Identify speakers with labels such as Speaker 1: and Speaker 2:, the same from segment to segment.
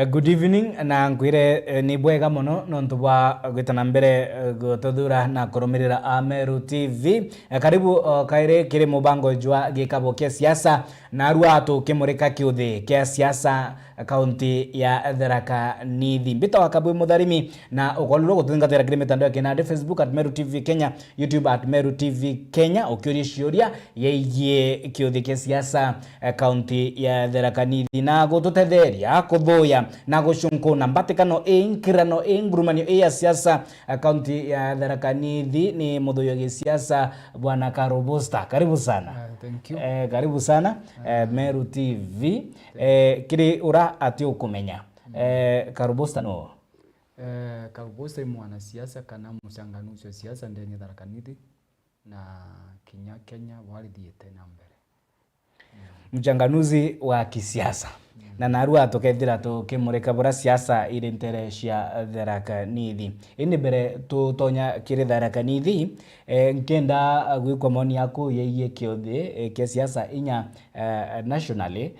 Speaker 1: Good evening na ngwire ni bwega muno nontu bwa gwitana mbere gututhura na kurumirira Ameru TV. Karibu kaire kiri mubango jwa gikabo kia siasa na arua tukimurika kiuthi kia siasa kaunti ya Tharaka Nithi. Mbito wakabwe mutharimi na ukoluro gutungatira kiri mitandao ya kinade Facebook @Meru TV Kenya, YouTube @Meru TV Kenya, ukiuria ciuria yegie kiuthi kia siasa kaunti ya Tharaka Nithi na gututetheria kuthuya na gucunkuna mbatikano inkirano ingrumanio ya siasa kaunti ya Tharaka Nithi ni muthuyo gi siasa bwana Karubusta. Karibu sana.
Speaker 2: Thank you.
Speaker 1: Karibu sana Meru TV. Kiri ura ati ukumenya Karubusta no.
Speaker 2: Karubusta ni mwanasiasa kana mchanganuzi wa siasa ndani ya Tharaka Nithi na Kenya wali diete na mbere.
Speaker 1: Mchanganuzi wa kisiasa. Na narua tukethira tukimurika bura siasa iri ntere cia Tharaka Nithi. Ini mbere tutonya kiri Tharaka Nithi nkenda gwikwa moni yaku yeie kiuthi kia siasa inya nationally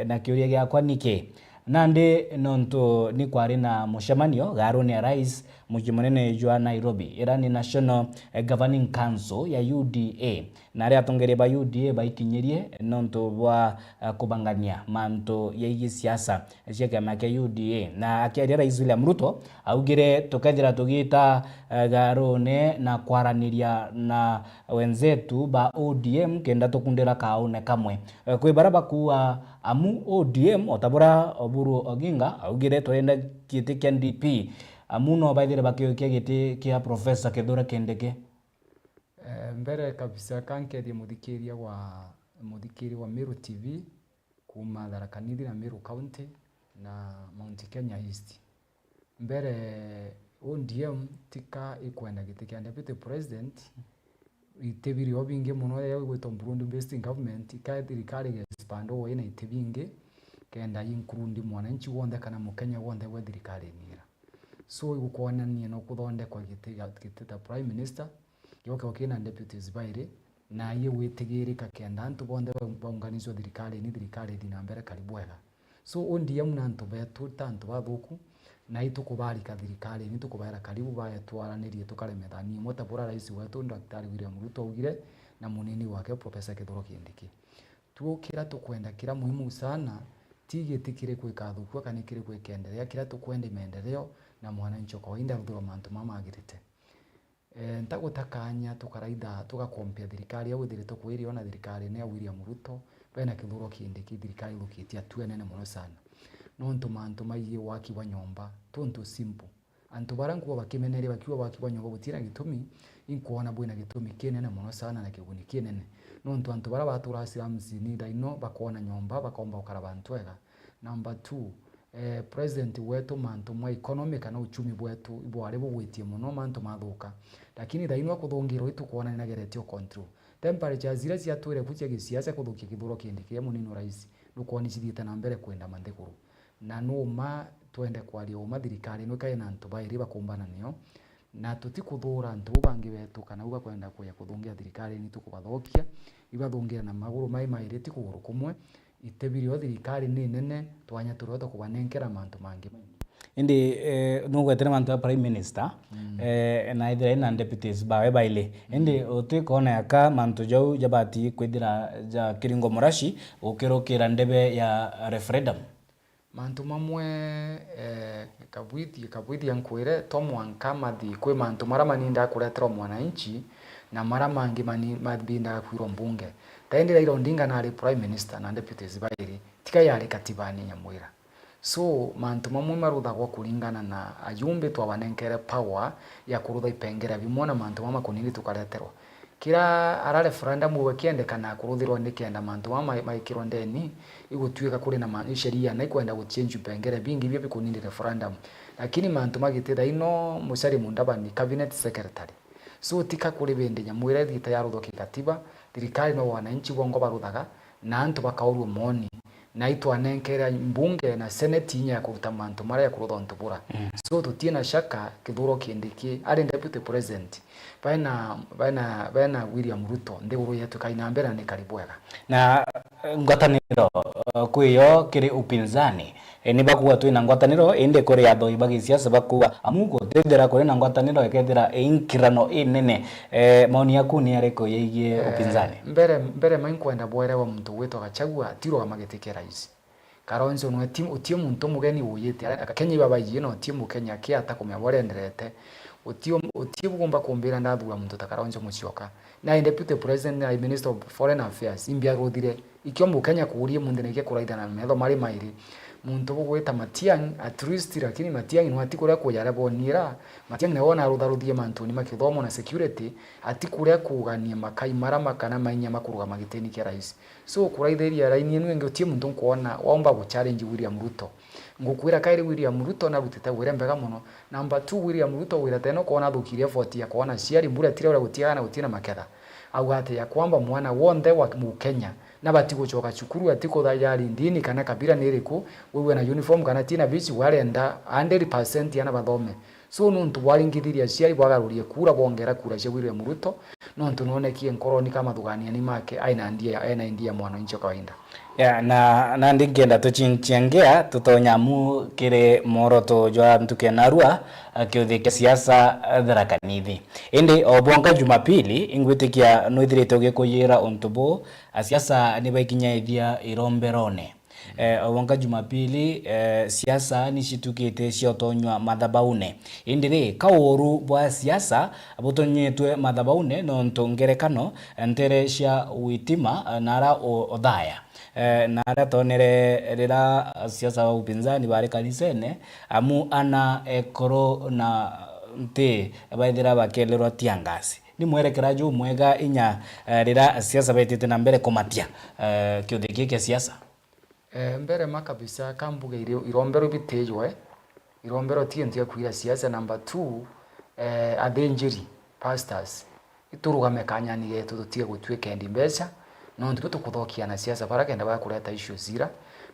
Speaker 1: na kiuria giakwa niki nandi nonto ni kwari na mushemanio garuni ya rais muji munene jwa Nairobi ira ni National Governing Council ya UDA na aria atongeria ba UDA baikinyirie nonto bwa kubangania manto yeigi siasa cia kiama kia UDA na akiaria rais William Ruto augire tukethira tugita garune na kwaraniria na wenzetu ba ODM kenda tukundira kaune kamwe kwi baraba kuwa amu ODM otabura Oburu Oginga augire twenda kiti kia NDP amuno baithire bakiokia giti kia Professor Kithure Kindiki.
Speaker 2: Mbere kabisa kankeria muthikiria wa Meru TV kuma Tharaka Nithi na Meru County na Mount Kenya East. Mbere ODM tika ikwenda giti kia Deputy President itebiri obinge muno ya gwito Burundi Based Government ikathirikari gespando ina itebinge kenda yinkurundi mwananchi wonde kana mukenya wonde we thirikari nira so igukonania no kuthonde kwa giti ta Prime Minister yoke okina deputies baire na ye wetigirika kenda antu bonde baunganizwa thirikari ni thirikari dina mbere karibwega so ODM na antu betu tantu bathuku na itukubarika thirikari ni tukubara karibu baya twaranirie tukaremethania mutabura rais wetu Daktari William Ruto ugire na munini wake Professor Kithure Kindiki tuokira tukwenda kira muhimu sana tigetikire kwikathuka kana kire kwekenderea kira tukwenda maendeleo na mwananchi kwa kawaida thuro mantu mamagirite ntagutakanya tukaraida tugakompia thirikari au thire tukwirio na thirikari ne William Ruto bena Kithure Kindiki thirikari lukitia tuenene muno sana nontu mantu maiye waki wa nyomba tonto simple antu barangu bakimenere bakiwa waki wa nyomba gutira gitumi inkuona bwina gitumi kinene muno sana na kiguni kinene nontu antu bara baturasira mzini daino bakona nyomba bakomba ukara bantwega. Number 2 president wetu mantu mwa economic na uchumi bwetu ibware bugwitie muno mantu mathuka lakini daino kuthungiro itu kuona na geretio control temperature zira cia twire kucia gisiasa kuthukia Kithure Kindiki munini rais nukoni cithiite na mbere kwenda manthiguru na numa twende kwaria uma thirikari no kai na antu bairi bakumbana nio na tutikuthura antu bangi betu kana uga kwenda kuya kuthungia thirikari ni tukubathokia ibathungia na maguru mai mairiti kuguru kumwe itebirio thirikari ni nene twanya turota kubanenkera mantu mangi
Speaker 1: indi nugwetere mantu ya Prime Minister na ithira ina deputies bawe baile indi utikona yaka mantu jau jabati kwithira ja kiringo murashi ukirukira ndebe ya referendum
Speaker 2: mantu mamwe kabwiti ankwire tomwanka mathi kwe mantu mara maninda kuretera mwananchi na mara mangi mabinda kwiro mbunge taendera iro ndinga na ali Prime Minister na deputies bairi tika yari katibani nyamwira so mantu mamwe marutha kwa kulingana na ajumbe twabanenkere power ya kurutha ipengera bimona mantu mama kunini tukareterwa kira ara referendum wekiende kana kuruthirwa nikenda mantu mama maikirwa ndeni igutwika kuri na sheria na ikwenda guchange ipengera bingi byo bikunini referendum lakini mantu magititha ino musari mundaba ni cabinet secretary so tika kuri bende nyamwira thita ya rutho kikatiba thirikari no wananchi bongo baruthaga na antu bakaurwo moni na itwanenkera mbunge na senate inya kuruta mantu mara ya kurutha ntubura so tutina shaka Kithure Kindiki ari deputy president baina William Ruto ndiguru yetu kaina mbera ni karibwega
Speaker 1: na ngwataniro kwiyo kiri upinzani ni bakuwa tu na ngwataniro inde kuri atho ibagi siasa bakuwa amuko tethera kuri na ngwataniro ekethira inkirano inene maoni yaku ni ariko yigie upinzani
Speaker 2: mbere mainkwenda bwerewa muntu witwa Gachagua tiro amageteke rais Kalonzo no utie muntu mugeni uyite Kenya babayiye no utie mukenya ke atakomya borenderete utie bugomba kumbira ndathura muntu ta Kalonzo Musyoka na deputy president na minister of foreign affairs imbia rothire ikyo mukenya kuurie mundu neke kuraithana metho mari mairi muntu bugwita Matiang'i at least lakini Matiang'i no atikura kujara bonira Matiang'i ne wona rutharuthie mantu ni makithomo na security atikure kugania makai mara makana mainya makuruga magiteni kia rais so kuraithiria raini enu ngetie muntu kuona waomba go challenge William Ruto ngukwira kairi William Ruto na rutite wira mbega muno number 2 William Ruto wira teno kuona thukirie 40 ya kuona ciari mbura tire ura gutiana gutina maketha au ate ya kwamba mwana wonde wa Kenya na batigo choka chukuru atiko thayari ndini kana kabira niriku wewe na uniform kana tina bici warenda 100% yana bathome so nuntu waringithiria ciari bwagarurie kura bongera kura cia William Ruto nuntu nonekie nkoroni kama thugania ni make aina ndia mwana ncho kawaida
Speaker 1: ya na ndingenda tuchinchengia tutonyamu kire moroto jwa mtuke narua akiuthike siasa Tharaka Nithi indi obonga Jumapili ingwitikia noithirite ugikuyira untubo siasa ni baikinya ithia iromberone obonga Jumapili siasa ni citukite ciotonywa mathabaune indi ri kauru bwa siasa butonyetwe mathabaune no ntongerekano ntere cia witima nara othaya na ratonere rira siasa wa upinzani bari kanisene amu ana ekoro na nte baithira bakelero tiangasi ni mwerekera ju mwega inya rira siasa baitite na mbere komatia kiuthiki kia siasa
Speaker 2: mbere makabisa kambuge irombero bitejwe irombero tientia kuira siasa number 2 adenjeri pastors iturugame kanyani getu tutie gutweka ndi mbeca no ndiko tukuthokia na siasa barakenda bakureta issue zira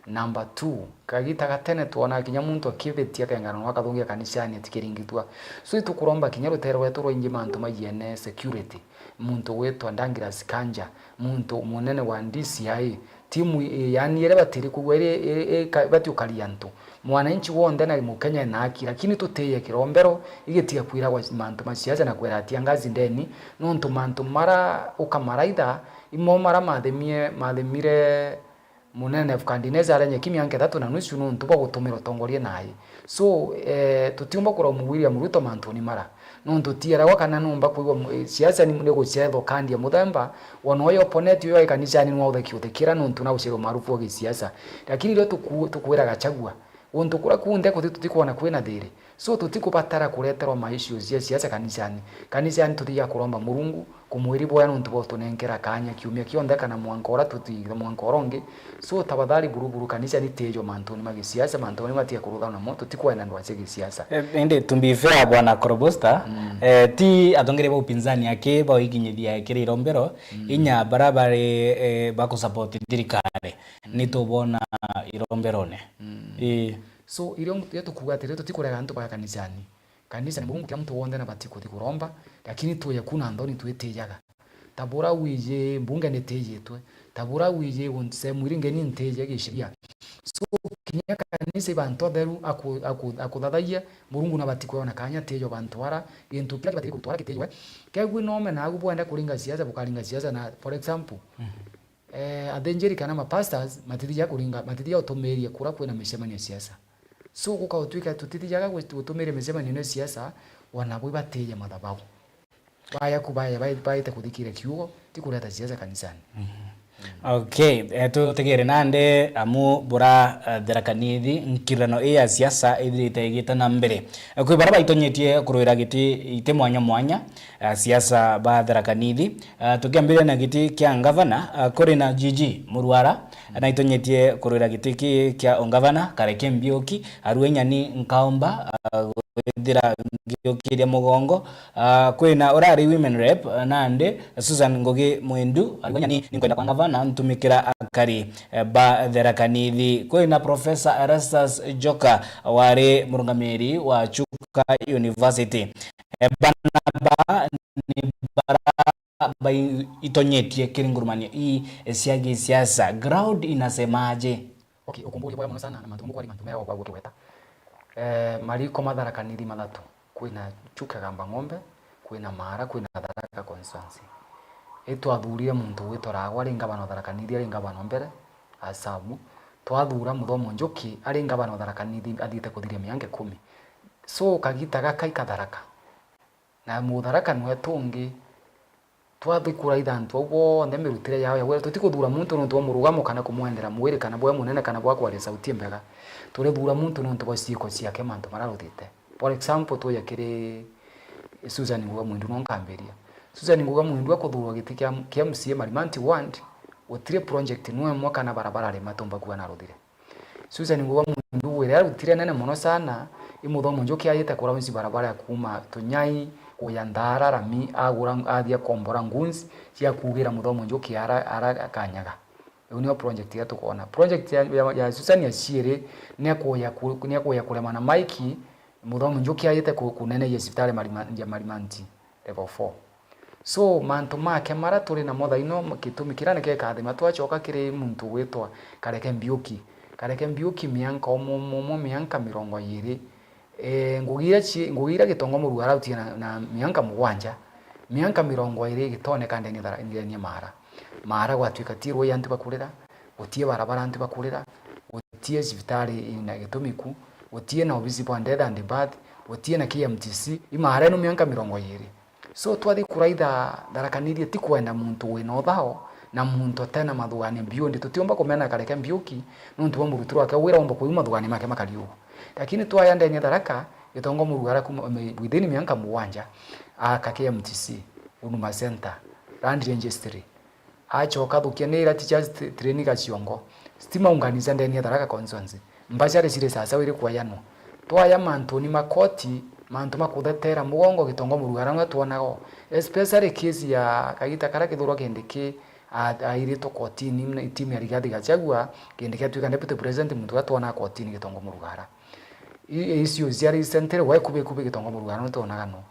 Speaker 2: number 2 kagita gatene tuona kinya muntu akibetia kengano wakathungia kanisani atikiringitwa so itukuromba kinya rutero wetu roingi mantu mayene security muntu wetu andangira skanja muntu munene wa DCI timu yani yere batiri kuwere bati ukalianto mwananchi wonde na mukenya na haki lakini tuteye kirombero igetia kwira kwa mantu masiasa na kwera tiangazi ndeni nonto mantu mara ukamaraida imo mara mathemire munene Nebukadneza arenye kimyanke 3.5 nonto bagutumira tongorie naye so tutiumba kura William Ruto mantu ni mara nonto tiara wakana numba kuigwa siasa ni nego cetho kandia muthemba wonoyo opponent yo ikanisa ni nwa uthekira nonto na ucero marufu wa siasa lakini leo tukwira Gachagua wonto kura kunde ko tutikuona kwena thiri so tutikubatara kureterwa maishu cia siasa kanisani tutia kuromba Murungu kumwiri boya nonto boto nenkera kanya kiumia kionde kana mwankora tutiga mwankoronge so tabadhali buruburu kanisani tejo mantoni magi siasa mantoni matia kurudha na moto tikwena ndo achege siasa
Speaker 1: ende tumbifea bwana Korobosta ti atongere ba upinzani yake ba iginyithia kire irombero inya barabare bako support dirikare nitobona iromberone
Speaker 2: so iriyo yetu kugatire tutikuraga ntu ba kanisani kanisa ni mungu kya mtu wonde na batiko tikuromba lakini tuye kuna ndoni tuetejaga tabura wije mbunge netejitwe tabura wije wonse mwiringe ni nteje gishiria so kinya kanisa bantu theru akuthathaiya Murungu na batiko na kanya tejo bantu ara into pia batiko twara kitejwe kegwi nome na agubwenda kuringa siasa bukaringa siasa na for example adenjeri kana ma pastors matithia kuringa matithia utumeria kura kwena micemania siasa so gukautuika tutithiaga gutumire micemania no siasa wanabwi bateya mathababu baya kubaya baite kuthikire kiugo tikureta siasa kanisani
Speaker 1: okay tutegere nande amu bura Tharaka Nithi nkirano ya siasa ithirite igita na mbere kwi baraba itonyetie kurwira giti ite mwanya siasa ba Tharaka Nithi tukiambire na giti kia ngavana kuri na Gigi Murwara na itonyetie kurwira giti kia ngavana Kareke Mbioki aruenya ni nkaomba dira giokiria mugongo kwina urari women rep nande Susan Ngogi Mwendu alikonya ni kwenda kwa gavana ntumikira akari ba Tharaka Nithi kwina Professor Erastus Joka wari murungamiri wa Chuka University banaba ni bara itonyetie kiringurumania hii siagi siasa ground inasemaje
Speaker 2: Okay, ukumbuke bwa sana na matumbo kwali mantumera kwa gutweta. Mariko Tharaka Nithi mathatu. Kwina Chuka Gamba Ng'ombe, kwina Mara, kwina Tharaka constituency. Twathurire muntu witoragwa ari ngabana Tharaka Nithi ari ngabana mbere asabu. Twathura Muthomo Njuki ari ngabana Tharaka Nithi athiite kuthiria miange 10. So kagita gakaika Tharaka. Na Mutharaka nwe tungi twathikura ithantu ubwo nde mirutire yao ya wera tutikuthura muntu nuntu omurugamo kana kumwendera mwiri kana bwa munene kana bwa kwari sauti mbega turethura muntu nuntu bwa ciiko ciake mantu mararutite. For example tu yakire Susan Nguga Mwindu no nkamberia Susan Nguga Mwindu akuthurwa giti kia MCA Marimanti Ward utire project nwe mwaka na barabara ri matumba kuwa na ruthire. Susan Nguga Mwindu wira rutire nene muno sana Muthomo Njuki ayite kuraunsi barabara ya kuma Tunyai Kuyandara Rami agura athia kombora ngunzi cia kugira Muthomo Njuki ara kanyaga. Niyo project ya tukona. Project ya Susan ya Ciere ni akuya kurema na Mike Muthomo Njuki ayite kunene ya hospitali Marimanti level 4. So mantu make mara turi na motha ino kitumikirane ke kathima twachoka kiri muntu witwa Kareke Mbiuki. Kareke Mbiuki mianka omo mianka 20 ngugira gitongo Murugara utie na mianka 7 mianka 20 gitoneka ndeni Mara gwatuika tirwo yantu bakurira utie barabara antu bakurira utie hospitali ina gitumiku utie na obisi bwa death and birth utie na KMTC Mara no mianka 20. So twathi kuraitha Tharaka Nithi tikwenda muntu wina uthao na muntu tena mathugani mbiondi tutiomba kumena Kareke Mbiuki nuntu wa murutiro wake wira omba kuima mathugani make makaliu. Lakini twayanda ni Tharaka gitongo Murugara within mianka 7 aka KMTC Huduma Center Land Registry achoka thukianira teachers training Ciongo stima unganiza ndeni Tharaka constituency mbachare cire sasa wiri kwayano twaya mantu ni makoti mantu makuthetera mugongo gitongo Murugara no tuonago especially case ya kagita kara kithuro kendiki airito kotini na timu ya Rigathi Gachagua kendiki atuika deputy president muntu atwana kotini gitongo Murugara icio ciari center wa kube gitongo Murugara no tuonaga no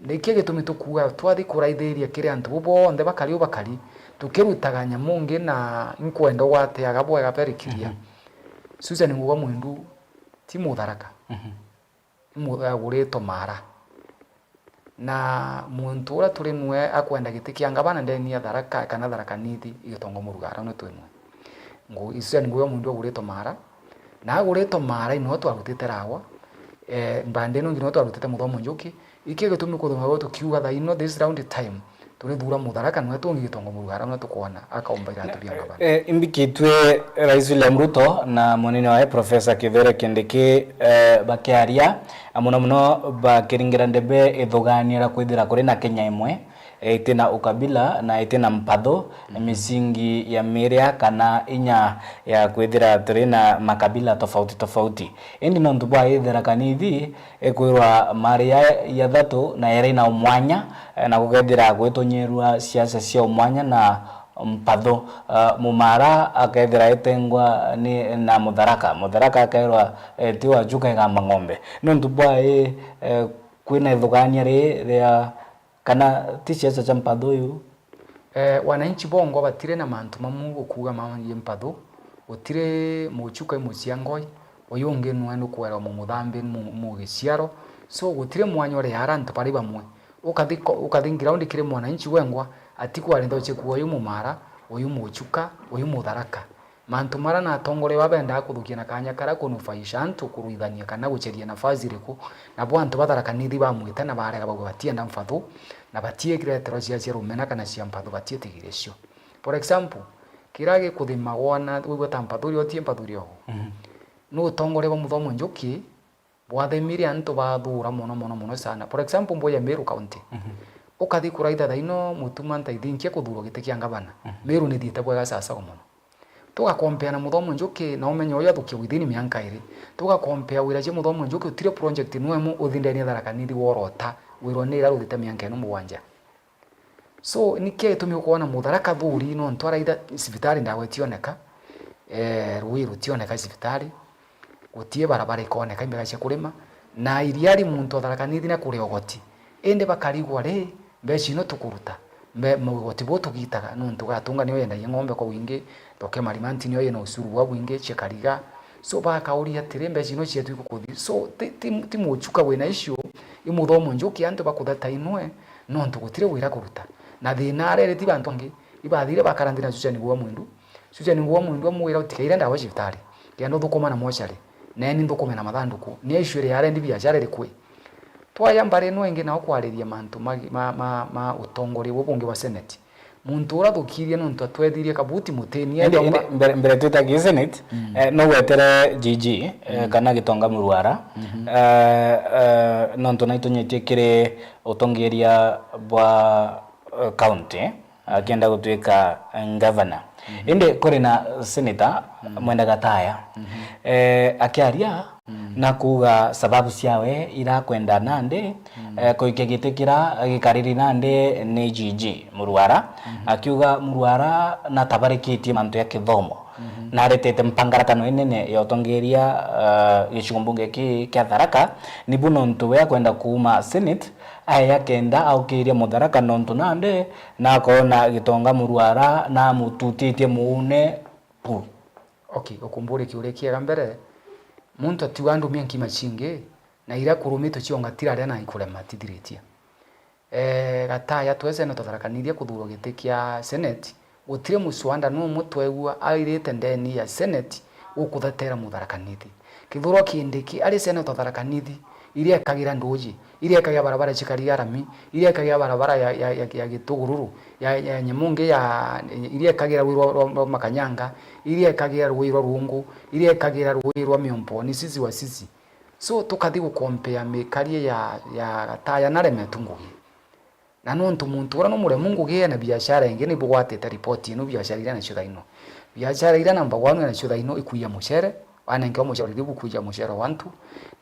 Speaker 2: niki gitumi tukuga twathi kuraithiria kire antu bonthe bakari tukirutaga nyamungi na nkwendo gwate agabwa gaperikiria Susan Nguga Mwindu ti Mutharaka muthagurito Mara na muntu ura turi mwe akwenda gitikia ngabana ndeni ya Tharaka kana Tharaka Nithi gitongo Murugara no twimwe Susan Nguga Mwindu agurito Mara na agurito Mara ino twarutite rawa mbande no ngino twarutite Muthomo Njuki iki gitumi kuthoma goto kiuga tha ino this round time turi thura Mutharaka no tungi gitongo Murugara no tukona akaomba iratu bia ngabana
Speaker 1: imbikitwe Rais William Ruto na munene wa Professor Kithure Kindiki bakiaria muno bakiringira ndebe ithuganira kwithira kuri na Kenya imwe itina ukabila na itina mpatho misingi ya miria kana inya ya kwithira turi na makabila tofauti indi no ntubwa Tharaka Nithi ekwirwa maria ya thatu na yari na umwanya na kugethira gwitonyerwa siasa cia umwanya na mpatho Mumara akethira etengwa ni na Mutharaka akairwa tiwa Chuka Gamba Ng'ombe no ntubwa kwina ithugania ria kana tisiasa cha mpatho yu
Speaker 2: wananchi bongo batire na mantu mamu okuga mamanye mpatho utire muchuka muciangoi oyonge nwano kwera mu muthambe mu giciaro so gutire mwanyo ri harantu pari bamwe ukathingira undi kire mwananchi wengwa atiku ari ndoche kuo yu Mumara oyu muchuka oyu Mutharaka mantu mara na tongore babenda kuthukia na kanya kara kunufaisha antu kuruithania kana gucheria nafasi riku na bwa antu Tharaka Nithi bamwita na barega bagwa batienda mpatho na batie kiretero cia rumena kana cia mpatho batie tigirecio. For example kirage kuthima wona wigwa tampatho rio tie mpatho rio no tongore ba Muthomo Njuki bwathemire antu bathura muno sana. For example Mboya Meru County ukathi kuraitha thaino mutuma ntaithinkia kuthuro gitikia ngabana Meru ni thiete bwega sasa muno tuga compare na Muthomo Njuki na umenyo uya thukia within mianka iri tuga compare wira je Muthomo Njuki utire project nwemu uthindeni Tharaka Nithi worota wiro ni iraruthite mianka ino 7 so nike tumi kuona Mutharaka thuri no ntwaraitha hospitali ndagwetioneka ruiru tioneka hospitali gutie barabara ikoneka imbega cia kurima na iriari muntu Tharaka Nithi na kuri ogoti ende bakarigwa ri mbeci no tukuruta mugoti bo tugitaga no ntugatunga niyo yenda ng'ombe kwa wingi toke marimanti niyo yena usuru bwa bwinge chekariga so bakauria atire mbeca ino cietu igukuthi so ti muchuka wina icio imuthomo njuki antu bakuthata inwe no ntugutire wira kuruta na thina arere ti bantu angi ibathire bakarandira Susan Nguwa Mwindu amwira utikaire ndawa cibitari kendo thukuma na mochari neni nthukuma na mathanduku ni icio ri arendi biashara ri kwi twayambare no ingi nao kwariria mantu ma utongori bungi wa senate muntu urathukirie no ntu atwethirie kabuti muteni
Speaker 1: mbere twita senate no wetere GG kana Gitonga Muruara no ntu naitunyetie kiri utongeria bwa county akienda gutwika governor inde kuri na senator Mwenda Gataya akiaria na kuga sababu ciawe irakwenda nande koike gitikira gikariri nande ni GG Muruara akiuga Muruara na tabarikitie mantu ya kithomo na aretete mpangaratano inene ya utongeria gicigombunge kia Tharaka ni buno ntu we kwenda kuuma senate aya kenda aukiria Mutharaka nontu nande na kona Gitonga Muruara na mututitie muune pu
Speaker 2: okay ukumbure kiure kiega mbere muntu atiwandu mianki machinge na ira kurumito cionga tirare na ikure matithiritia Gataya twese no tutharakanirie kuthuro giti kia senate gutire muswanda no mutwegua airite ndeni ya senate ukuthatera mutharakanithi kithuro kindiki ari senate tutharakanithi iria kagira ndoji iria kagia barabara chikari arami iria kagia barabara ya Gitugururu ya Nyamunge ya iria kagira wiro Makanyanga iria kagira wiro Rungu iria kagira wiro Miompo ni sisi wa sisi so tukathi gukompea mikarie ya Gataya na Remetungugi na nontu muntu ura no mure Mungu gie na biashara ingi ni bugwatete report ino biashara ira na chuthaino biashara ira namba 1 na chuthaino ikuya muchere wana ngio muchere ribu kuja muchere wantu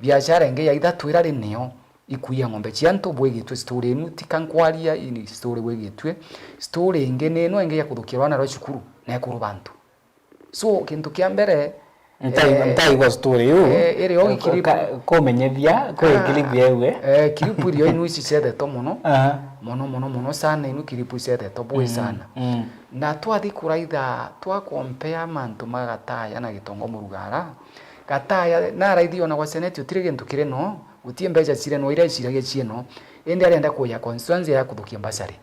Speaker 2: biashara ingi ya ithatu ira ri neo ikuya ng'ombe ciantu bwegitwe story inu tikankwaria ini story bwegitwe story ingi ni no ingi ya kuthukirwa na ro cukuru na ekuru bantu so kintu kia mbere
Speaker 1: ntai wa story yu
Speaker 2: ere o ikiripu
Speaker 1: komenyethia ko ikiripu yewe
Speaker 2: kiripu rio inu ici cethetwo muno muno sana inu kiripu cethetwo bwe sana na twathi kuraitha twakompea mantu magataya na Gitonga Muruara Gataya na raithio na kwa senate utire gintu kire no utie mbeca cire no ira ciragie cieno ende arenda kuya constituency ya kuthukia mbasari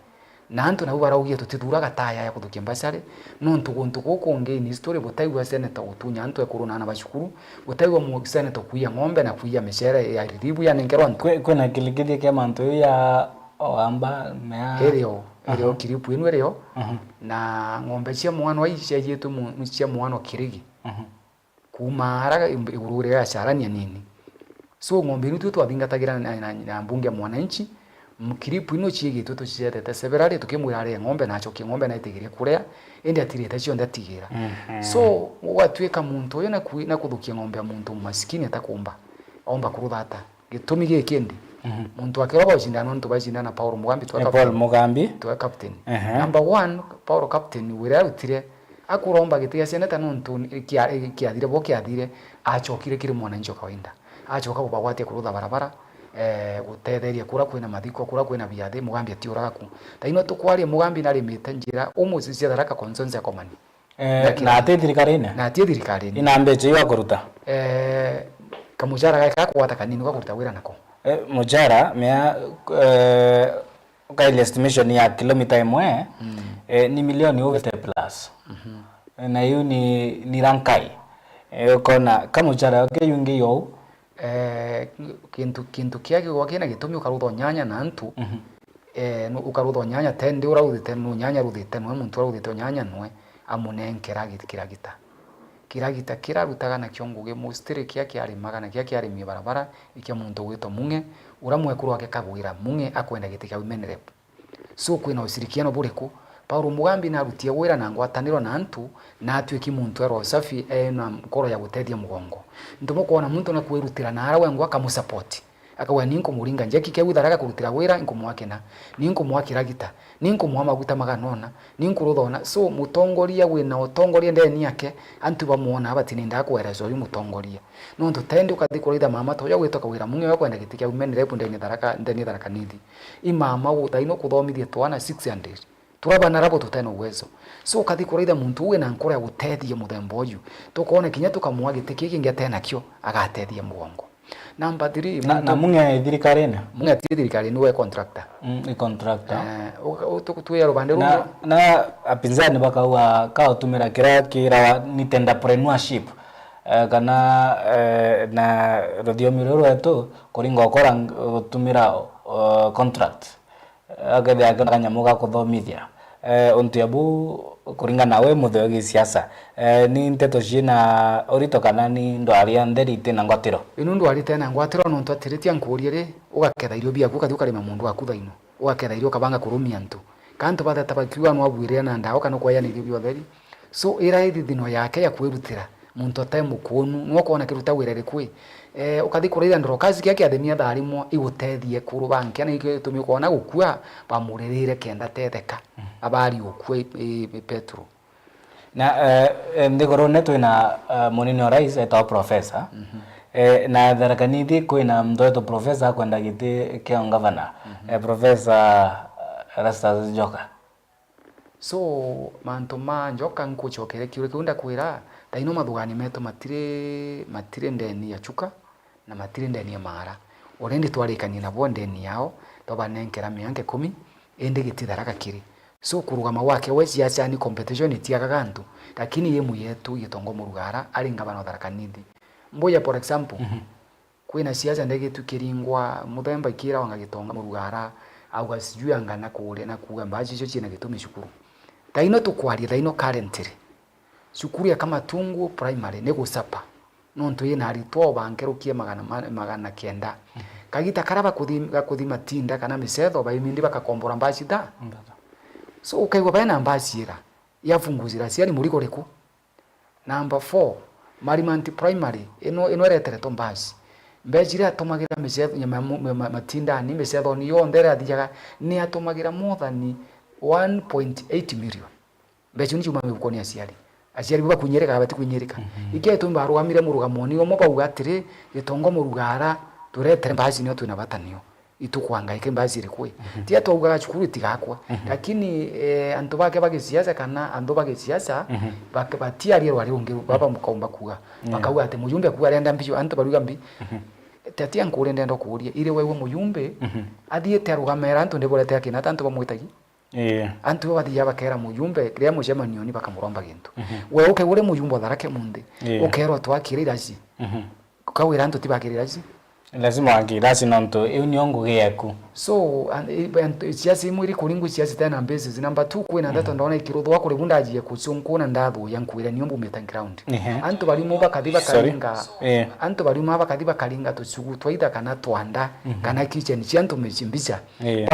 Speaker 2: na antu na baraugie tutithura Gataya ya kuthukia mbasari no ntuguntu gukunge ni story butaigwa senate utunya antu ekuruna na bashukuru butaigwa mu senate kuya ng'ombe na kuya michere ya riribu ya nengerwa antu
Speaker 1: kwena kilikithia kia mantu ya oamba mea
Speaker 2: ereo kiripu inu ereo na ng'ombe cia mwana wa icia yetu cia mwana kirigi kuma haraga igurure ya sharania nini so ng'ombe inu tu twathingathagira na mbunge mwananchi mkiripu ino ciigitu tucietete severari tukimwirare ng'ombe na achokie ng'ombe na itigirie kuria ende atirete cio ndatigira so gwatuika muntu uyu na kuthukia ng'ombe ya muntu maskini atakumba omba kuruthata gitumi gikindi muntu akiroba ushindano ntu bashindana Paul Mugambi twa captain number 1 Paul captain wira utire akuromba gitia seneta nontu kiathire bo kiathire achokire kiri mwananchi kawaida achoka kubagwatia kurutha barabara gutetheria kura kwina mathiko kura kwina biathi Mugambi atiuraga ku taino tukwaria Mugambi na rimite njira umuzi cia Tharaka consensus ya komani
Speaker 1: na ate thirikari-ini
Speaker 2: na ate thirikari-ini
Speaker 1: ina mbeche iwa kuruta
Speaker 2: kamujara gaka kwata kanini kwa kuruta wira nako
Speaker 1: mujara mea kaile estimation ya kilomita imwe ni milioni uvete plus na hiyo ni rankai kona kama mujara ke yungi yo
Speaker 2: kintu kiake kwa kina gitumi ukarutho nyanya na antu no ukarutho nyanya tende uraruthite no nyanya ruthite no muntu uraruthite nyanya nwe amunenkera kiragita kirarutaga na kionguge mustiri kia kiarimaga na kia kiarimi barabara ikia muntu gwito munge uramwe kuru ake kagwira munge akwenda gitika women rep so kwina usirikiano buriku Paul Mugambi na rutia wira na ngwataniro na antu na atwiki muntu ero safi na mkoro ya gutethia mugongo ntumo kuona muntu na kwirutira na arawe ngwa kamusupport akawa ninko muringa njeki ke Tharaka kurutira wira inko mwakena ninko mwakiragita ninko mwamaguta maganona ninko ruthona so mutongoria wina utongoria ndeni yake antu bamuona abatini ndakwerezo yu mutongoria no ntutende ukathi kuritha mama toya gwitoka wira munge wa kwenda gitikia women rep ndeni Tharaka nithi imama uthaino kuthomithia twana 600 turabana rabo tutena uwezo so kathi kuraitha muntu uwe na nkora ya gutethia muthemba uyu tukone kinya tukamwa gitiki kingi atena kio agatethia mugongo. Number 3
Speaker 1: na munge thirikari-ini
Speaker 2: thirikari ni we contractor
Speaker 1: ni contractor
Speaker 2: tukutuya rubande ruo
Speaker 1: na apinzani bakauga ka utumira kira ni entrepreneurship kana na rudhiomi rwetu kuringa ukora gutumira contract agathe akanyamu ga kuthomithia untu abu kuringa nawe mutheo siasa ni nteto cina urito kana ni ndwaria ntheri tena ngwatiro
Speaker 2: inu ndwari tena ngwatiro no ntwatiritia nkuria ri ugaketha irio bia ku kathi ukarima mundu waku thaino ugaketha irio kabanga kurumia ntu kantu batata bakiwa no abwire na ndao kana kwaya ni irio bia theri so ira ithi thino yake ya kwirutira muntu atemu kuonu no kuona kiruta wirere kwi ukathi kurira ndoro kazi kia kiathemia tharimo igutethie kurubankia na igitumi kuona gukua bamuririre kenda tetheka abari ukwe Petro
Speaker 1: na ndigoro netu na munini wa rais eta professor na Tharaka Nithi kwina mtoto professor kwenda giti kia governor professor Erastus Njoka
Speaker 2: so manto ma Njoka nkuchokere kiure kiunda kwira taino mathugani meto matire ndeni ya chuka na matire ndeni ya mara orendi twarikania nabo ndeni yao tobanenkera mianke 10 ende giti Tharaka kiri so kurugama wake we siasa ni competition itiaga gantu lakini yemu yetu yitongo murugara ari ngabano Tharaka Nithi mboya for example kwina siasa ndege tukiringwa muthemba ikira wanga gitonga murugara au gasijui angana kule na kuga mbaji cyo kina gitumi shukuru taino tukwaria taino currently shukuru ya kama tungu primary ne gusapa nonto yena aritwa bankerukie magana kenda kagita karaba kuthima tinda kana misetho baimindi bakakombora mbaci da so ukaigwa baina mbacira yafunguzira ciari muriko riku. Number 4 Marimanti primary ino eretere to mbaci mbejire atomagira misetho nyama matinda ni misetho ni yo ndere athiaga ni atomagira more than 1.8 million mbejuni chuma mebukoni aciari biba kunyereka bati kunyereka igihe tumba rugamire mu rugamoni omo bauga atiri gitongo mu rugara turetere mbaci niyo tuna batanio itukwangaike mbaci rikwe tia twauga cukuru tigakwa lakini antu bake bagisiasa kana andu bagisiasa bakabatiarie wari ungi baba mukaumba kuga bakauga ati mujumbe kuga renda mbiju antu baruga mbi tatia nkure ndendo kuria ile wewe mujumbe athiete rugamera antu ndiborete akina tantu bamwitagi antu bathia bakera mujumbe kria mucemanio ni bakamuromba gintu we ukegure mujumbe Tharake munde ukerwa twakire iraci ukawira antu tibakire iraci
Speaker 1: lazima angirasi nonto euniongo geku
Speaker 2: so siasa imwiri kuringu siasa tena basis number 2 kwina ndato ndona ikirudho wako lebundajiye kuchunguna ndatho yankwira niombo meeting ground antu bali mu bakathiba kalinga antu bali mu bakathiba kalinga tuchugu twaida kana twanda kana kitchen cyantu mechimbicha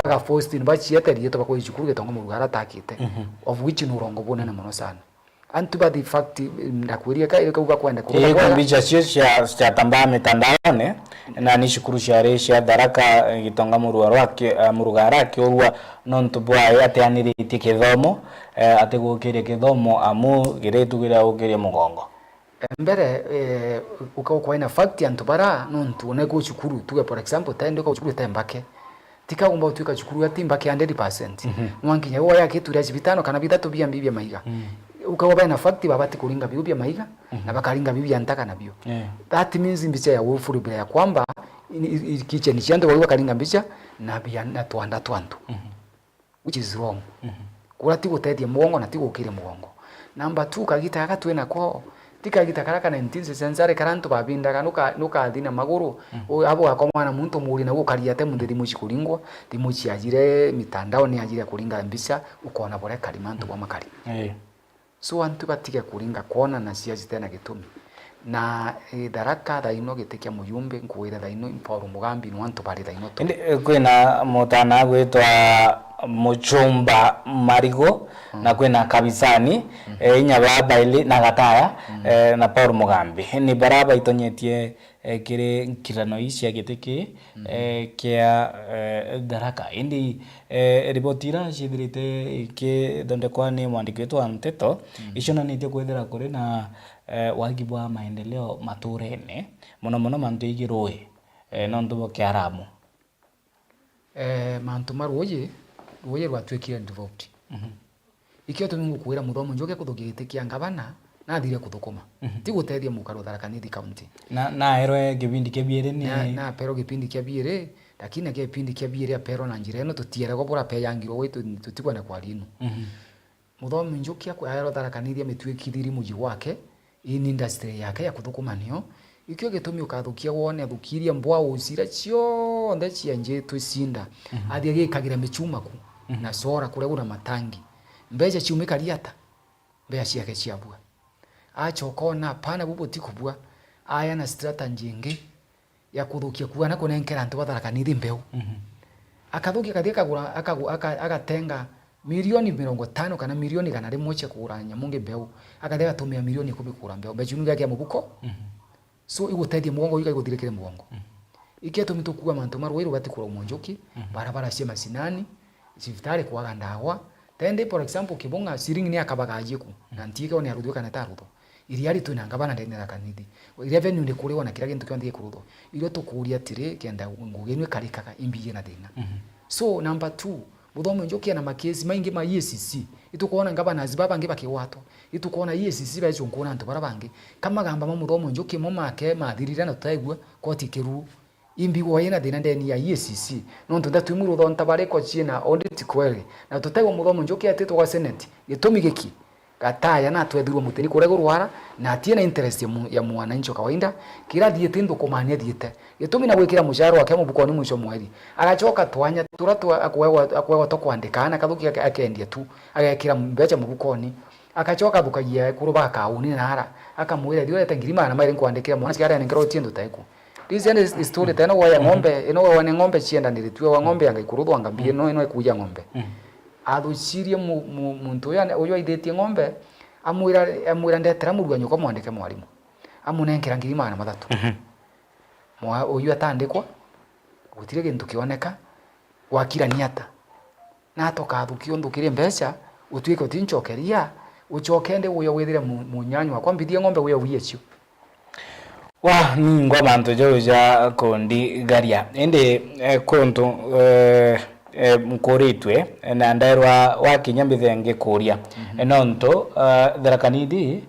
Speaker 2: baka Faustin bachiyeterie to bako ichukuru getongo mu rugara takite of which nurongo bona na muno sana antu ba the fact ndakwiria ka uga kwenda
Speaker 1: kwa mbicha cio cia tambaa mitandaone na ni shukuru ciare cia Tharaka gitonga murugara kiurua nontu bwa ateaniritie kithomo ati gukiria kithomo amu giretu gira ukiria mugongo
Speaker 2: mbere ukao ina fact antu bara nontu ne go shukuru tuwe for example tende ko shukuru tembake tika umba tuika shukuru atimbake 100% mwanginya wo yake turia cibitano kana bitatu bia mbibia maiga ukawa bana fact babati kuringa bibia maiga na bakaringa bibia ntaka na bio that means mbicha ya wofuru bila ya kwamba kitchen chando waliwa karinga mbicha na bia na twanda twantu which is wrong kula tiko tedia mugongo na tiko kire mugongo. Number 2 kagita akatwena ko tika gita karaka 19 sensare karantu babinda kanuka nuka thina maguru abo akomana muntu muri na gukaria te mundi muci kuringwa timuci ajire mitandao ni ajire kuringa mbicha ukona bore kalimantu kwa makali so antu batige kuringa kona na siazi tena gitumi na Tharaka thaino gitikia muyumbe nkuwira thaino Paul Mugambi no antu bari thaino to
Speaker 1: kwina mutana gwitwa Muchumba Marigo na kwina Kabisani inya baba ile na Gataya na Paul Mugambi ni baraba itonyetie kire nkirano ici agitiki kia Tharaka indi ribotira cithirite ke donde kwani mwandiki wetu wa Mteto icona nitie kwethera kuri na wajibu wa maendeleo maturene muno mantu igiroi nontu bo kiaramu
Speaker 2: mantu maruoye rwatwekire developed ikio tumingu kuira muthomo njoke kuthukia giti kia ngavana na thire kuthukuma ti gutethia mukaro Tharaka Nithi county
Speaker 1: na erwe kipindi kia biere ni
Speaker 2: na pero kipindi kia biere lakini kia kipindi kia biere pero na njira eno tutiere gobora pe yangiro wetu tutigwa na kwa lino muthomo njokia kwa ero Tharaka Nithi ametwekithiri muji wake in industry yake ya kuthukumanio ikio gitumi ukathukia wone athukiria mbwa ucira cio nde cia njitu cinda athia gikagira michuma ku na sora kuregura matangi mbeca ciumika riata mbeca ciake ciabua achokona pana bubu tikubua aya na strategy ingi ya kuthukia kuwa na kunenkera antu wa Tharaka Nithi mbeu akathukia kathia kagura agatenga milioni 50 kana milioni 100 cia kugura nyamunge mbeu akathia gatumia milioni 10 kugura mbeu mbeca nyingi ya mubuko so igutethia mugongo iga iguthirekere mugongo ikia tumitukuwa mantu marwairu batikura umonjoki barabara cia masinani cibitari kwaga ndawa tende for example kibonga siringi ni akabagaje ku na ntiga oni arudwe kana tarutho iriari tu nanga bana ndende Tharaka Nithi iria venue ndi kuriwa na kira gintu kyondi kurutho irio tukuria tire kenda ngugenwe karikaga imbiye na thina so number 2 muthomo njokia na makesi maingi ma EACC itukuona ngabana zibaba ngi bakiwato itukuona EACC ba ico nkuna antu barabangi kama gamba mu muthomo njokia mo make mathirira na tutaigwa koti kiru imbigo yena thina ndeni ya EACC no ntunda twimuru thonta bareko china audit kwere na tutaigwa muthomo njokia atitu kwa senate gitumi giki gataya na twethirwo muteni kurego rwara na atie na interest ya mwananchi kawaida kila thiete ndukumania thiete gitumi na gwikira mushahara wake mubukoni mwisho mweri agachoka twanya turatu akwewa to kwandikana kathuki akendia tu agekira mbecha mubukoni akachoka thukagia kuruba kauni nara akamwira thiore tengirima na maire kwandikira mwana sigara ni ngiro tiendo taiku this is story tena wa ng'ombe ino wa ng'ombe chienda nilitwe wa ng'ombe angaikuruthwa ngambie no ikuja ng'ombe athucirie muntu uyu aithetie ng'ombe amwira ndetera murua nyuko mwandike mwarimu amunenkera ngirima na mathatu uyu atandikwa gutire gintu kioneka wakira niata na atoka athukio ndukire mbeca utwike utinchokeria uchokende uyo withire munyanywa kwambithie ng'ombe uyo wiyecio
Speaker 1: wa ningwa mantu joja kondi garia ende kontu mkoritwe na ndairwa wakinya mbithenge kuria nonto Tharaka Nithi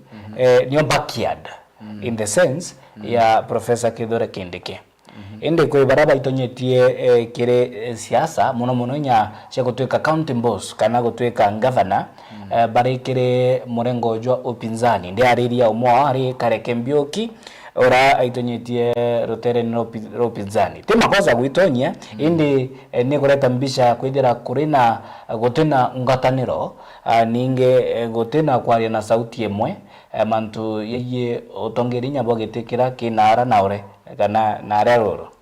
Speaker 1: nio backyard in the sense ya Professor Kithure Kindiki ende kwe baraba itonyetie kire siasa muno nya cia gutwika county boss kana gutwika governor barikire murengo jwa upinzani ndi ariria umwa ari Kareke Mbioki ora aitonyetie rutere no pinzani te makosa gwitonya indi ni kureta mbisha kwithira kurina gutena ngataniro ninge gutena kwaria na sauti emwe mantu yeye utongerinya bogetekira kinara naure kana nare roro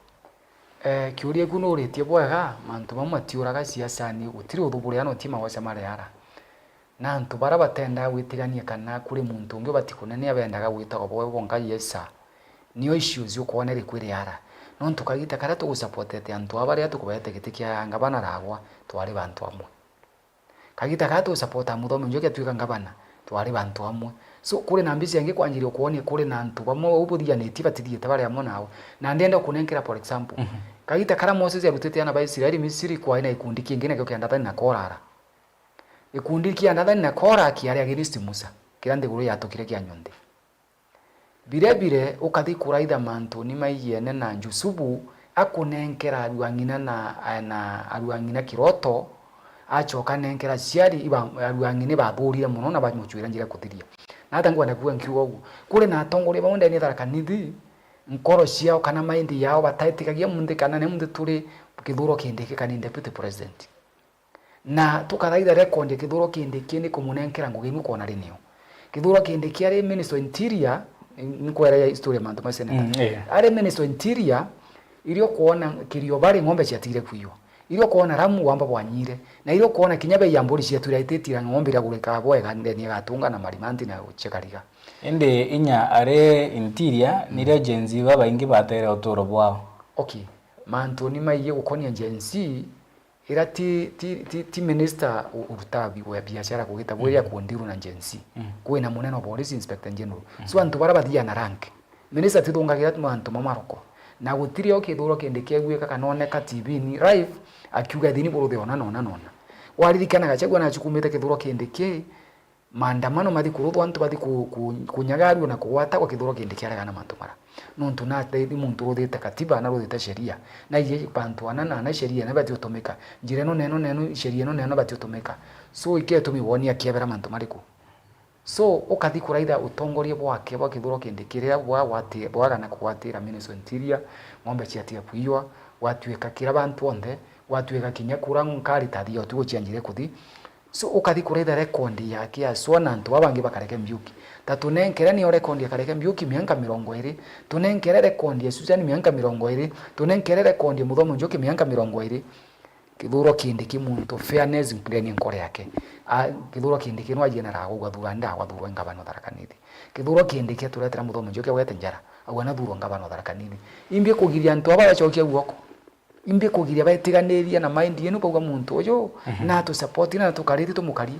Speaker 2: kiuria kuno uretie bwega mantu mamwe tiuraga siasa ni gutiri uthuburiano tima wose mareara na antu bara batenda gwitirania kana kuri muntu ungi batikunene abendaga gwitaga bonga yesa niyo issues ukone rikwiriara no tukagita kara tugusupportete antu abari tukubete gitikia ngabana ragwa twari bantu amwe kagita kara tugusupporta muthomo njoke twika ngabana twari bantu amwe so kuri na mbisi yange kwanjiri ukuone kuri na antu bamwe ubuthia ni tibatithiete bari amwe nawe na ndenda kunenkera for example kagita kara Moses yarutete ana ba Israeli Misiri kwa ina ikundi kingine gyo kiandathani na korara ikundi kiandathani na kora kiari against Musa kirande guru yatukire kia nyonde bire ukathi kuraitha mantu ni maigiene na njusubu akunenkera aruangina na aruangina kiroto achoka nenkera ciari aruangine bathurire muno na bamuchuira njira kuthiria na tangwa na kuwa nkiugo kure na atongore baunde ni Tharaka Nithi nkoro ciao kana maindi yao bataitikagia munde kana ne munde turi kithuro kindike kana deputy president na tukathaitha record kithuro kindike ni kumunenkera nguginu kona rinio kithuro kindike ari minister interior nkwera historia mantu maseneta ari minister interior irio kuona kirio bari ng'ombe ciatire kuiyo irio kuona ramu wamba bwanyire na irio kuona kinyabe ya mburi ciatura itetira ng'ombe ira gureka bwega ndeni gatunga na marimanti na uchekariga
Speaker 1: ende inya are interior ni agency baba ingi batera utoro bwao
Speaker 2: okay mantu ni maiye gukonia agency ira ti minister urutabi wa biashara kugita bweya kuondiru na agency kwina muneno police inspector general so antu bara bathia na rank minister tidungagira mantu mamaroko na gutirio kithuro kindike gwika kanone ka TV ni live akiuga thini buruthe ona waririkana Gachagua na chukumite kithuro kindi ki maandamano mathi kuruthwa antu bathi kunyagario na kuwata kwa kithuro kindi kiaragana mantu mara nontu na thaithi muntu ruthite katiba na ruthite sheria na iye bantu anana na sheria na bathi utumika njire no neno sheria no neno bathi utumika so iketumi wonia kiebera mantu mariku so ukathi kuraitha utongorie bwake bwa kithuro kindi kiria bwagana kuwatira Ministry Interior ng'ombe ciatia kuiwa watuika kira bantu onthe watuika kinya kura nkari tathio tu ucianjire kuthi so ukathi kuraitha record yake aswa na antu abangi bakareke mbyuki tatunenkera ni record ya kareke mbyuki mianka 20 tunenkera record ya Susan mianka 20 tunenkera record ya Muthomo Njoki mianka 20 kithuro kindi kimuntu fairness including nkore yake kithuro kindi kinwa jena rago gwathuranda gwathurwa ngabano Tharaka-Nithi kithuro kindi turetera Muthomo Njoki wete njara agwana thurwa ngabano Tharaka-Nithi imbie kugiria antu aba bacokia guoko imbie kugiria betiganiria na mind yenu bauga muntu uyo na tu support na tukariti tumukari